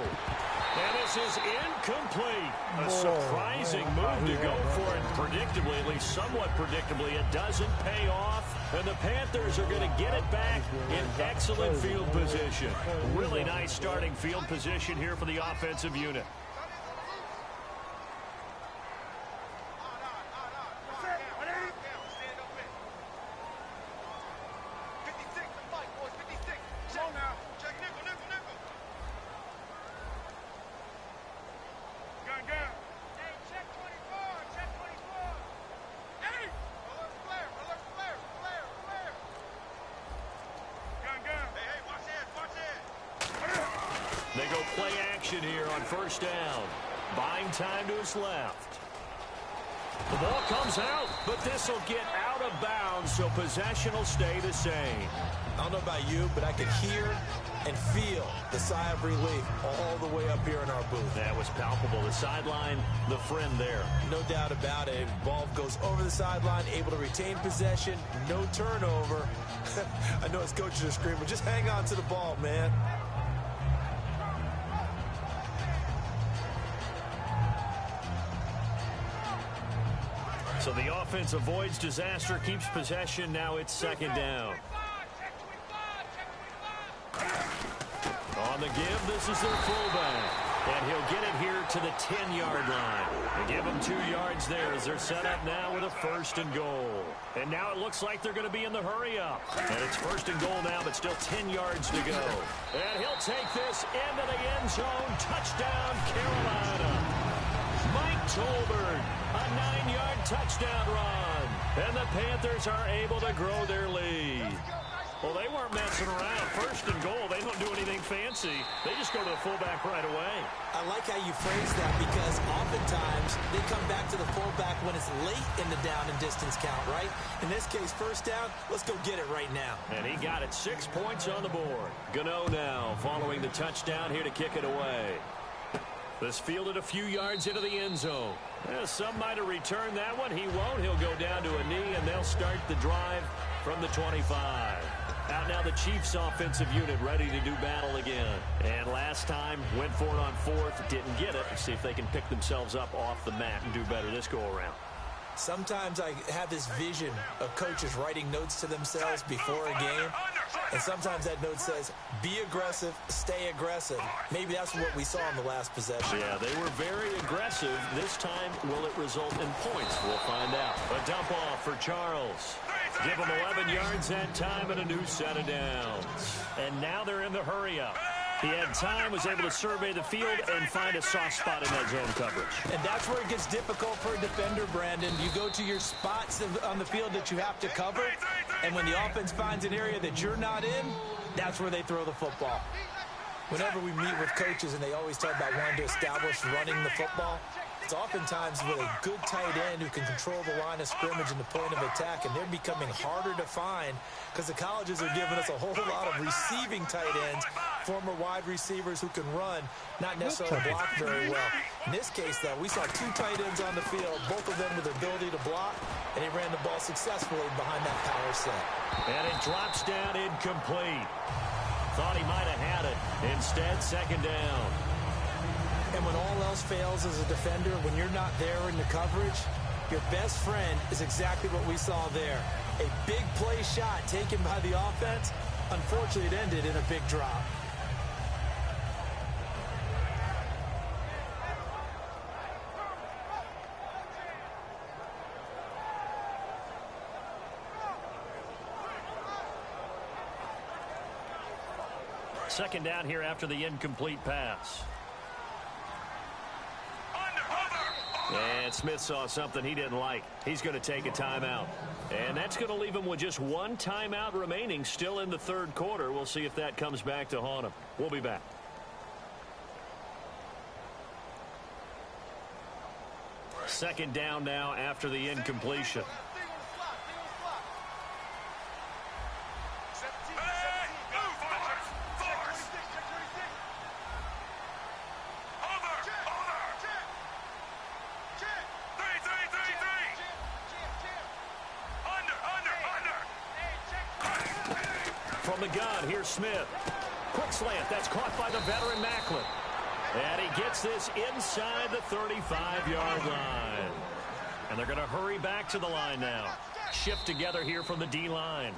And this is incomplete. A surprising move to go for it. Predictably, at least somewhat predictably, it doesn't pay off. And the Panthers are going to get it back in excellent field position. Really nice starting field position here for the offensive unit. They go play action here on 1st down. Buying time to his left. The ball comes out, but this will get out of bounds, so possession will stay the same.
I don't know about you, but I could hear and feel the sigh of relief all the way up here in our booth.
That was palpable. The sideline, the friend there.
No doubt about it. Ball goes over the sideline, able to retain possession, no turnover. I know his coaches are screaming, just hang on to the ball, man.
So the offense avoids disaster, keeps possession. Now it's 2nd down. On the give, this is their fullback. And he'll get it here to the 10-yard line. They give him 2 yards there as they're set up now with a 1st and goal. And now it looks like they're going to be in the hurry-up. And it's 1st and goal now, but still 10 yards to go. And he'll take this into the end zone. Touchdown, Carolina. Mike Tolbert, a 9-yard touchdown run. And the Panthers are able to grow their lead. Well, they weren't messing around. First and goal, they don't do anything fancy. They just go to the fullback right away.
I like how you phrase that because oftentimes they come back to the fullback when it's late in the down and distance count, right? In this case, first down, let's go get it right now.
And he got it. 6 points on the board. Gano now following the touchdown here to kick it away. This fielded a few yards into the end zone. Some might have returned that one. He won't. He'll go down to a knee, and they'll start the drive from the 25. Out now the Chiefs offensive unit ready to do battle again. And last time went for it on fourth, didn't get it. See if they can pick themselves up off the mat and do better this go around.
Sometimes I have this vision of coaches writing notes to themselves before a game. And sometimes that note says, be aggressive, stay aggressive. Maybe that's what we saw in the last possession.
Yeah, they were very aggressive. This time, will it result in points? We'll find out. A dump off for Charles. Give him 11 yards that time and a new set of downs. And now they're in the hurry-up. He had time, was able to survey the field and find a soft spot in that zone coverage.
And that's where it gets difficult for a defender, Brandon. You go to your spots on the field that you have to cover, and when the offense finds an area that you're not in, that's where they throw the football. Whenever we meet with coaches and they always talk about wanting to establish running the football, it's oftentimes with a good tight end who can control the line of scrimmage and the point of attack, and they're becoming harder to find because the colleges are giving us a whole lot of receiving tight ends, former wide receivers who can run, not necessarily block very well. In this case, though, we saw 2 tight ends on the field, both of them with the ability to block, and he ran the ball successfully behind that power set.
And it drops down incomplete. Thought he might have had it. Instead, second down.
And when all else fails as a defender, when you're not there in the coverage, your best friend is exactly what we saw there. A big play shot taken by the offense. Unfortunately, it ended in a big drop.
Second down here after the incomplete pass. And Smith saw something he didn't like. He's going to take a timeout. And that's going to leave him with just 1 timeout remaining still in the third quarter. We'll see if that comes back to haunt him. We'll be back. Second down now after the incompletion. From the gun, here's Smith. Quick slant, that's caught by the veteran Macklin. And he gets this inside the 35-yard line. And they're going to hurry back to the line now. Shift together here from the D-line.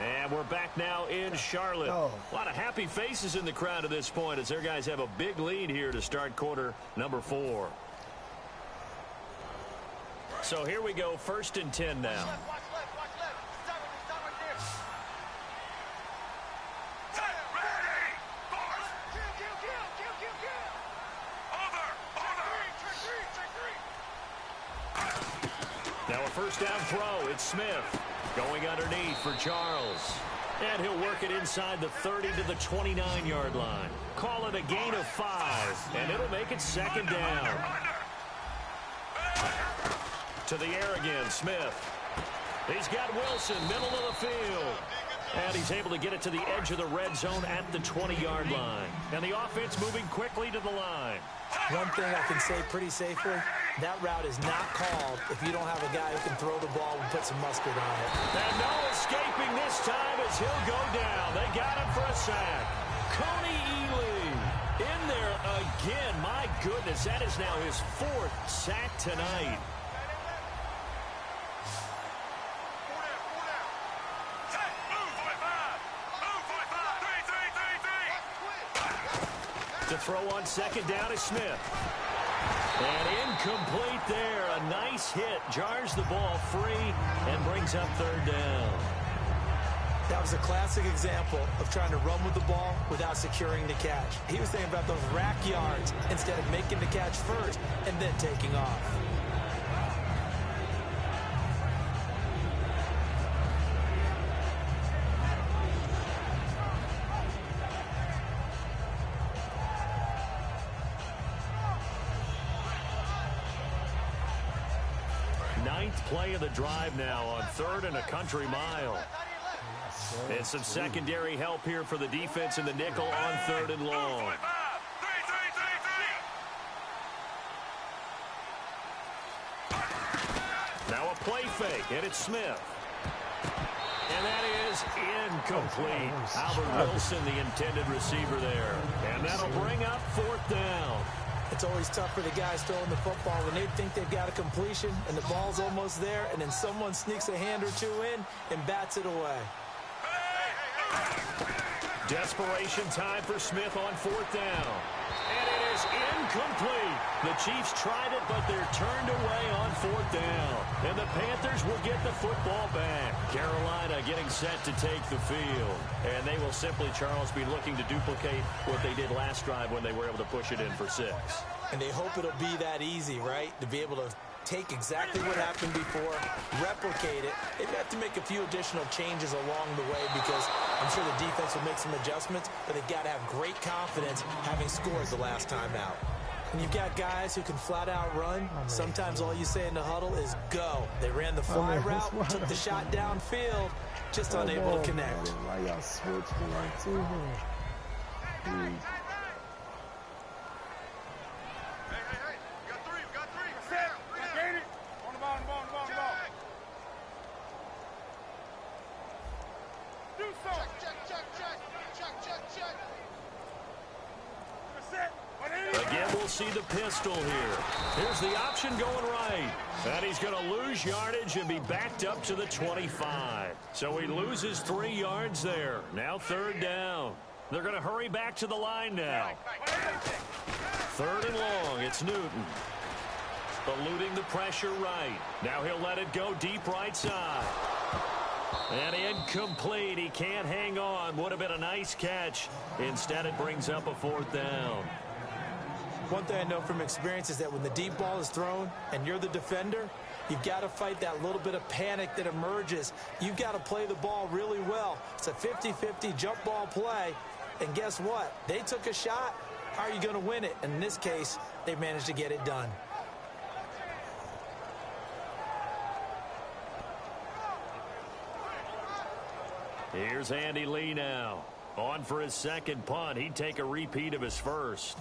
And we're back now in Charlotte. A lot of happy faces in the crowd at this point as their guys have a big lead here to start quarter number 4. So here we go, 1st and 10 now. Now a first down throw. It's Smith going underneath for Charles. And he'll work it inside the 30 to the 29-yard line. Call it a gain of 5, and it'll make it second down. To the air again, Smith. He's got Wilson, middle of the field. And he's able to get it to the edge of the red zone at the 20-yard line. And the offense moving quickly to the line.
One thing I can say pretty safely, that route is not called if you don't have a guy who can throw the ball and put some mustard on it.
And no escaping this time as he'll go down. They got him for a sack. Coney Ely in there again. My goodness, that is now his 4th sack tonight. To throw on second down is Smith. And incomplete there. A nice hit. Jars the ball free and brings up third down.
That was a classic example of trying to run with the ball without securing the catch. He was thinking about those rack yards instead of making the catch first and then taking off.
ninth play of the drive now on 3rd and a country mile. And some secondary help here for the defense in the nickel on 3rd and long. Now a play fake, and it's Smith. And that is incomplete. Albert Wilson, the intended receiver there. And that'll bring up 4th down.
It's always tough for the guys throwing the football when they think they've got a completion and the ball's almost there, and then someone sneaks a hand or two in and bats it away.
Desperation time for Smith on 4th down. And it is incomplete. The Chiefs tried it, but they're turned away on 4th down. And the Panthers will get the football back. Carolina getting set to take the field. And they will simply, Charles, be looking to duplicate what they did last drive when they were able to push it in for 6.
And they hope it'll be that easy, right? To be able to take exactly what happened before, replicate it. They have to make a few additional changes along the way because I'm sure the defense will make some adjustments, but they've got to have great confidence having scored the last time out. And you've got guys who can flat out run. Sometimes all you say in the huddle is go. They ran the fly route, took the shot downfield, just unable to connect.
Why y'all switch me like 2 here?
Again, we'll see the pistol here. Here's the option going right. And he's going to lose yardage and be backed up to the 25. So he loses 3 yards there. Now 3rd down. They're going to hurry back to the line now. 3rd and long. It's Newton. Eluding the pressure right. Now he'll let it go deep right side. And incomplete. He can't hang on. Would have been a nice catch. Instead, it brings up a 4th down.
One thing I know from experience is that when the deep ball is thrown and you're the defender, you've got to fight that little bit of panic that emerges. You've got to play the ball really well. It's a 50-50 jump ball play. And guess what? They took a shot. How are you going to win it? And in this case, they managed to get it done.
Here's Andy Lee now. On for his 2nd punt. He'd take a repeat of his 1st.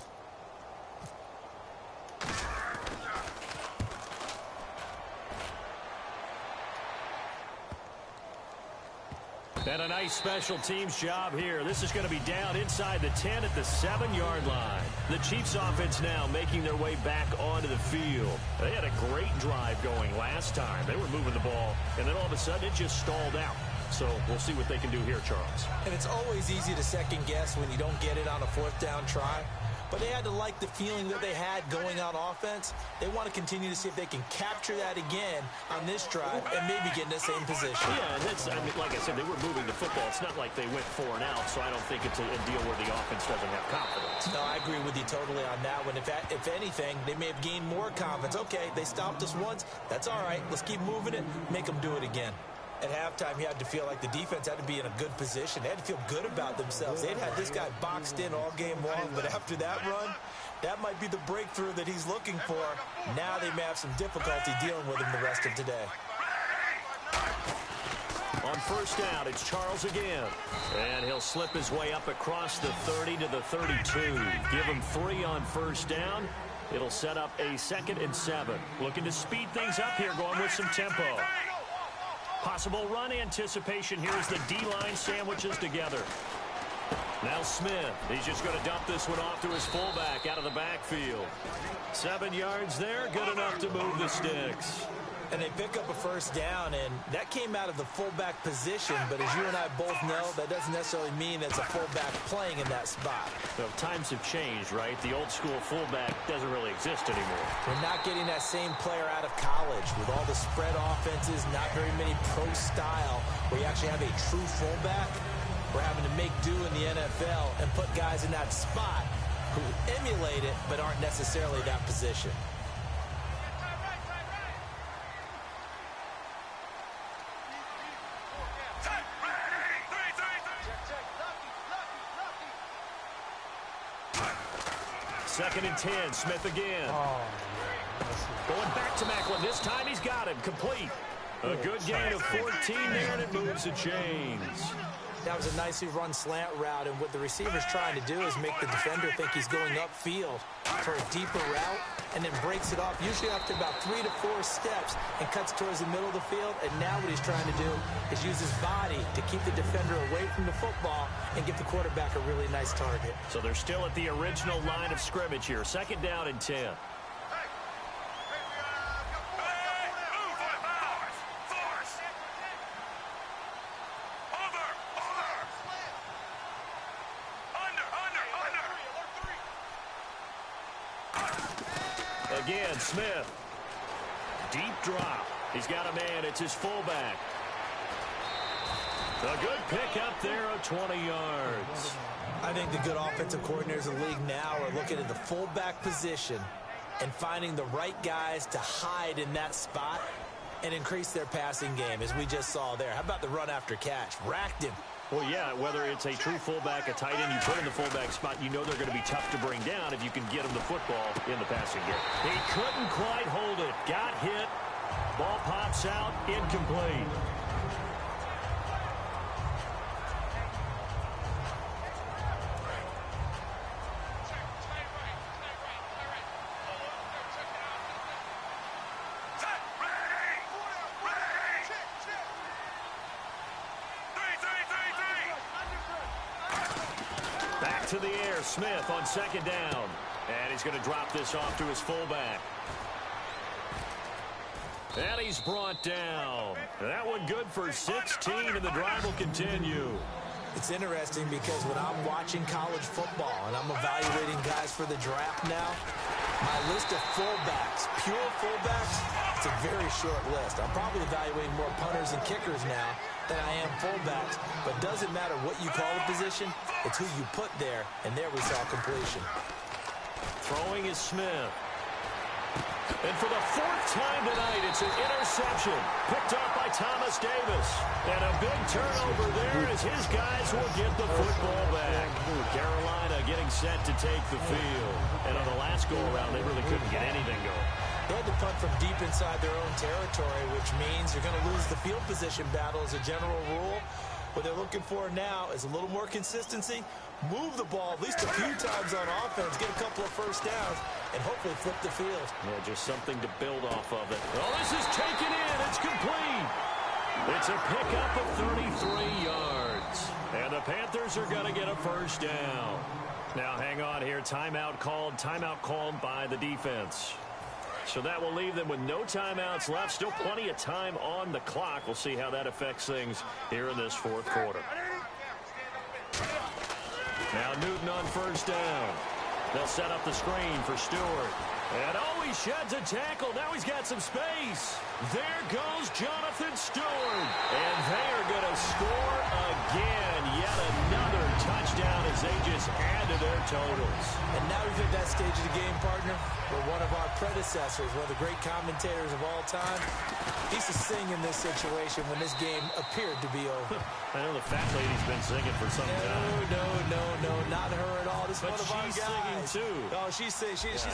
And a nice special teams job here. This is going to be down inside the 10 at the 7-yard line. The Chiefs offense now making their way back onto the field. They had a great drive going last time. They were moving the ball, and then all of a sudden it just stalled out. So we'll see what they can do here, Charles.
And it's always easy to second guess when you don't get it on a 4th down try. But they had to like the feeling that they had going on offense. They want to continue to see if they can capture that again on this drive and maybe get in the same position.
Yeah, and that's, I mean, like I said, they were moving the football. It's not like they went 4 and out, so I don't think it's a deal where the offense doesn't have confidence.
No, I agree with you totally on that one. If anything, they may have gained more confidence. Okay, they stopped us once. That's all right. Let's keep moving it. Make them do it again. At halftime, you had to feel like the defense had to be in a good position. They had to feel good about themselves. They'd had this guy boxed in all game long, but after that run, that might be the breakthrough that he's looking for. Now they may have some difficulty dealing with him the rest of today.
On 1st down, it's Charles again. And he'll slip his way up across the 30 to the 32. Give him 3 on 1st down. It'll set up a 2nd and 7. Looking to speed things up here, going with some tempo. Possible run anticipation here as the D-line sandwiches together. Now Smith, he's just going to dump this one off to his fullback out of the backfield. 7 yards there, good enough to move the sticks.
And they pick up a 1st down, and that came out of the fullback position. But as you and I both know, that doesn't necessarily mean it's a fullback playing in that spot.
So times have changed, right? The old school fullback doesn't really exist anymore.
We're not getting that same player out of college with all the spread offenses, not very many pro style, where you actually have a true fullback. We're having to make do in the NFL and put guys in that spot who emulate it but aren't necessarily that position.
Second and 10, Smith again. Going back to Macklin. This time he's got him. Complete. A good gain of 14 there, and it moves the chains.
That was a nicely run slant route, and what the receiver's trying to do is make the defender think he's going upfield for a deeper route, and then breaks it off, usually after about 3 to 4 steps, and cuts towards the middle of the field. And now what he's trying to do is use his body to keep the defender away from the football and give the quarterback a really nice target.
So they're still at the original line of scrimmage here. 2nd down and 10. Again, Smith. Deep drop. He's got a man. It's his fullback. A good pick up there of 20 yards.
I think the good offensive coordinators in the league now are looking at the fullback position and finding the right guys to hide in that spot and increase their passing game, as we just saw there. How about the run after catch? Racked him.
Well, yeah, whether it's a true fullback, a tight end, you put in the fullback spot, you know they're going to be tough to bring down if you can get them the football in the passing game. He couldn't quite hold it. Got hit. Ball pops out. Incomplete. To the air, Smith on 2nd down. And he's going to drop this off to his fullback. And he's brought down. That one good for 16, and the drive will continue.
It's interesting because when I'm watching college football and I'm evaluating guys for the draft now, my list of fullbacks, pure fullbacks, it's a very short list. I'm probably evaluating more punters and kickers now than I am fullbacks, but doesn't matter what you call a position, it's who you put there, and there we saw completion.
Throwing is Smith. And for the 4th time tonight, it's an interception picked up by Thomas Davis. And a big turnover there as his guys will get the football back. Carolina getting set to take the field. And on the last go-around, they really couldn't get anything going.
They had to punt from deep inside their own territory, which means you're going to lose the field position battle as a general rule. What they're looking for now is a little more consistency, move the ball at least a few times on offense, get a couple of first downs, and hopefully flip the field.
Yeah, just something to build off of it. Oh, this is taken in. It's complete. It's a pickup of 33 yards. And the Panthers are going to get a first down. Now, hang on here. Timeout called by the defense. So that will leave them with no timeouts left. Still plenty of time on the clock. We'll see how that affects things here in this 4th quarter. Now Newton on 1st down. They'll set up the screen for Stewart. And oh, he sheds a tackle. Now he's got some space. There goes Jonathan Stewart. And they are going to score again. Yet another touchdown as they just add to their totals.
And now we've hit that stage of the game, partner, where one of our predecessors, one of the great commentators of all time, used to sing in this situation when this game appeared to be over.
I know the fat lady's been singing for some time.
No, not her at all. This is one of our guys.
She's singing too.
Oh, she's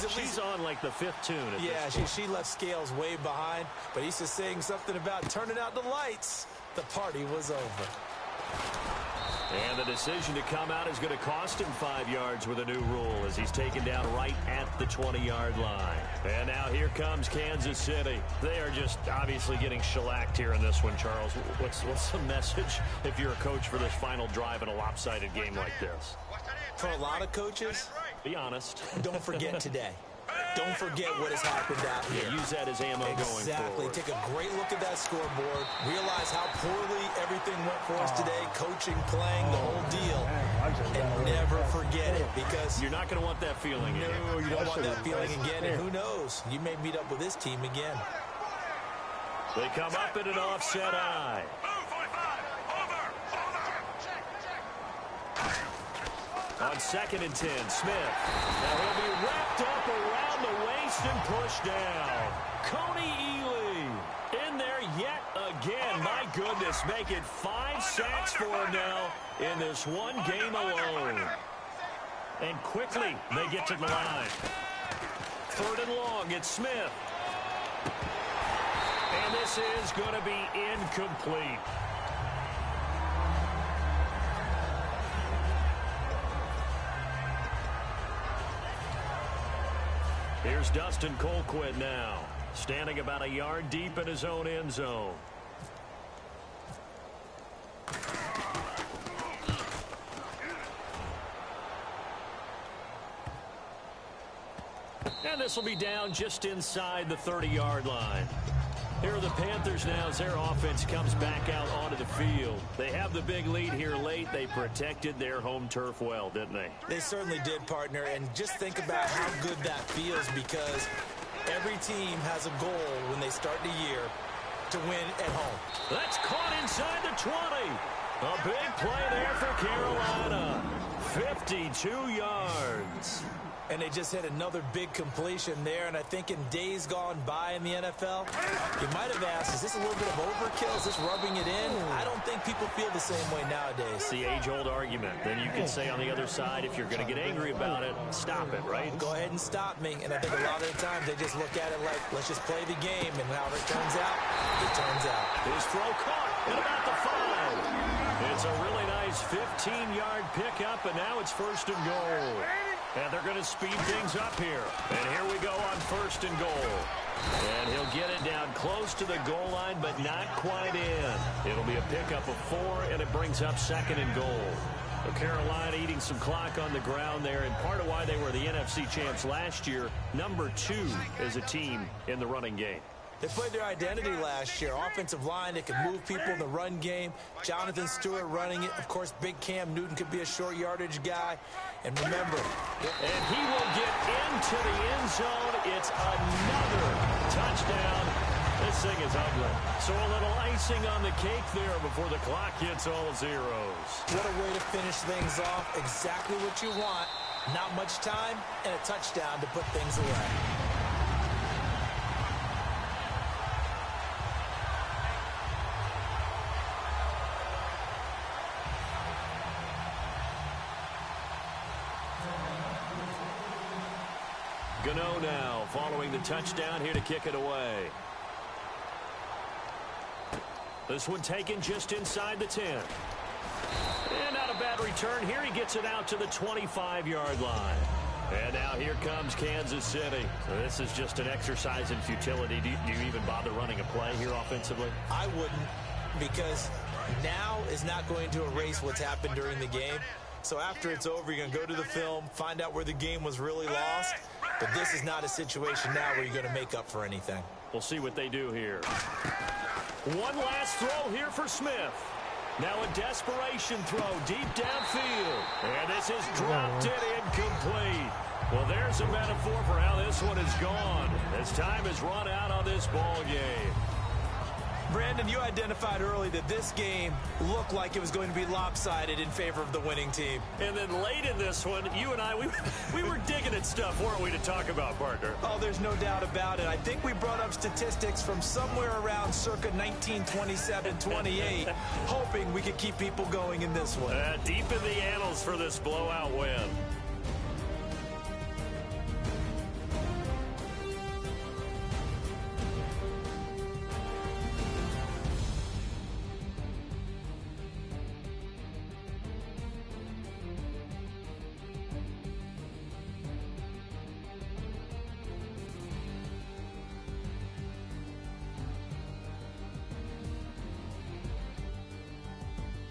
at least
on like the 5th tune.
Yeah, she left Scales way behind, but he's just saying something about turning out the lights. The party was over.
And the decision to come out is going to cost him 5 yards with a new rule as he's taken down right at the 20-yard line. And now here comes Kansas City. They are just obviously getting shellacked here in this one, Charles. What's the message if you're a coach for this final drive in a lopsided game like this?
For a lot of coaches,
be honest.
Don't forget today. Don't forget what has happened out here.
Yeah, use that as ammo going forward.
Exactly. Take a great look at that scoreboard. Realize how poorly everything went for us today. Coaching, playing, the whole deal. And never forget it, because
you're not going to want that feeling again.
No, you don't want that feeling again. And who knows? You may meet up with this team again.
They come up in an offset eye. On 2nd and 10, Smith. Now he'll be wrapped up around the waist and pushed down. Coney Ely in there yet again. My goodness, make it 5 sacks for him now in this one game alone. And quickly, they get to the line. 3rd and long. It's Smith. And this is going to be incomplete. Here's Dustin Colquitt now, standing about a yard deep in his own end zone. And this will be down just inside the 30-yard line. Here are the Panthers now as their offense comes back out onto the field. They have the big lead here late. They protected their home turf well, didn't they?
They certainly did, partner. And just think about how good that feels, because every team has a goal when they start the year to win at home.
That's caught inside the 20. A big play there for Carolina. 52 yards.
And they just hit another big completion there. And I think in days gone by in the NFL, you might have asked, is this a little bit of overkill? Is this rubbing it in? I don't think people feel the same way nowadays.
It's the age-old argument. Then you can say on the other side, if you're going to get angry about it, stop it, right?
Go ahead and stop me. And I think a lot of the times they just look at it like, let's just play the game. And however it turns out, it turns out.
His throw caught at about the 5. It's a really nice 15-yard pickup, and now it's 1st and goal. And they're going to speed things up here. And here we go on 1st and goal. And he'll get it down close to the goal line, but not quite in. It'll be a pickup of 4, and it brings up 2nd and goal. Well, Carolina eating some clock on the ground there, and part of why they were the NFC champs last year, number 2 as a team in the running game.
They played their identity last year. Offensive line, they can move people in the run game. Jonathan Stewart running it. Of course, big Cam Newton could be a short yardage guy. And remember,
and he will get into the end zone. It's another touchdown. This thing is ugly. So a little icing on the cake there before the clock hits all zeros.
What a way to finish things off. Exactly what you want. Not much time and a touchdown to put things away.
Gano now following the touchdown here to kick it away. This one taken just inside the 10. And not a bad return here. He gets it out to the 25-yard line. And now here comes Kansas City. So this is just an exercise in futility. Do you even bother running a play here offensively?
I wouldn't, because now is not going to erase what's happened during the game. So after it's over, you're going to go to the film, find out where the game was really lost. But this is not a situation now where you're going to make up for anything.
We'll see what they do here. One last throw here for Smith. Now a desperation throw deep downfield. And this is dropped it incomplete. Well, there's a metaphor for how this one is gone, as time has run out on this ball game.
Brandon, you identified early that this game looked like it was going to be lopsided in favor of the winning team.
And then late in this one, you and I, we were digging at stuff, weren't we, to talk about, partner?
Oh, there's no doubt about it. I think we brought up statistics from somewhere around circa 1927-28, hoping we could keep people going in this one.
Deep in the annals for this blowout win.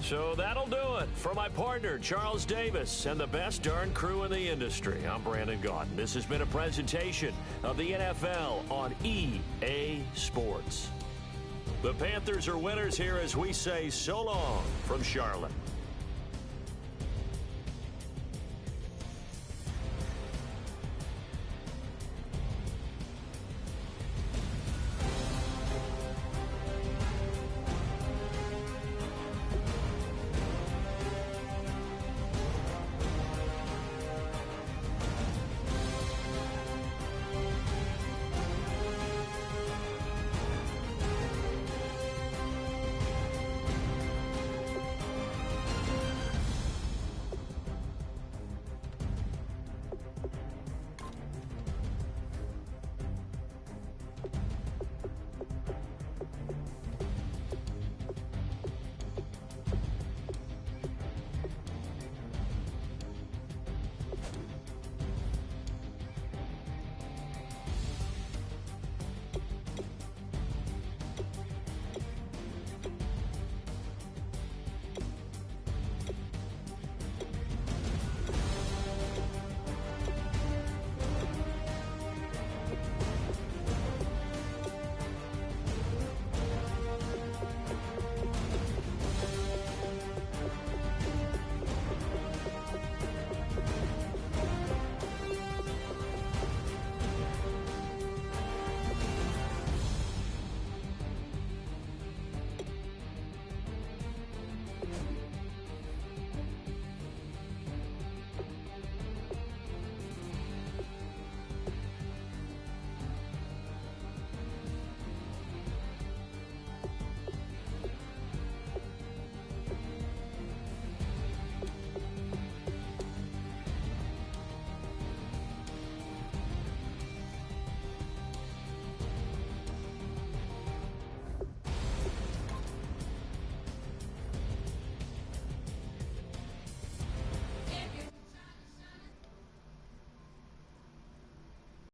So that'll do it for my partner, Charles Davis, and the best darn crew in the industry. I'm Brandon Gaudin. This has been a presentation of the NFL on EA Sports. The Panthers are winners here as we say so long from Charlotte.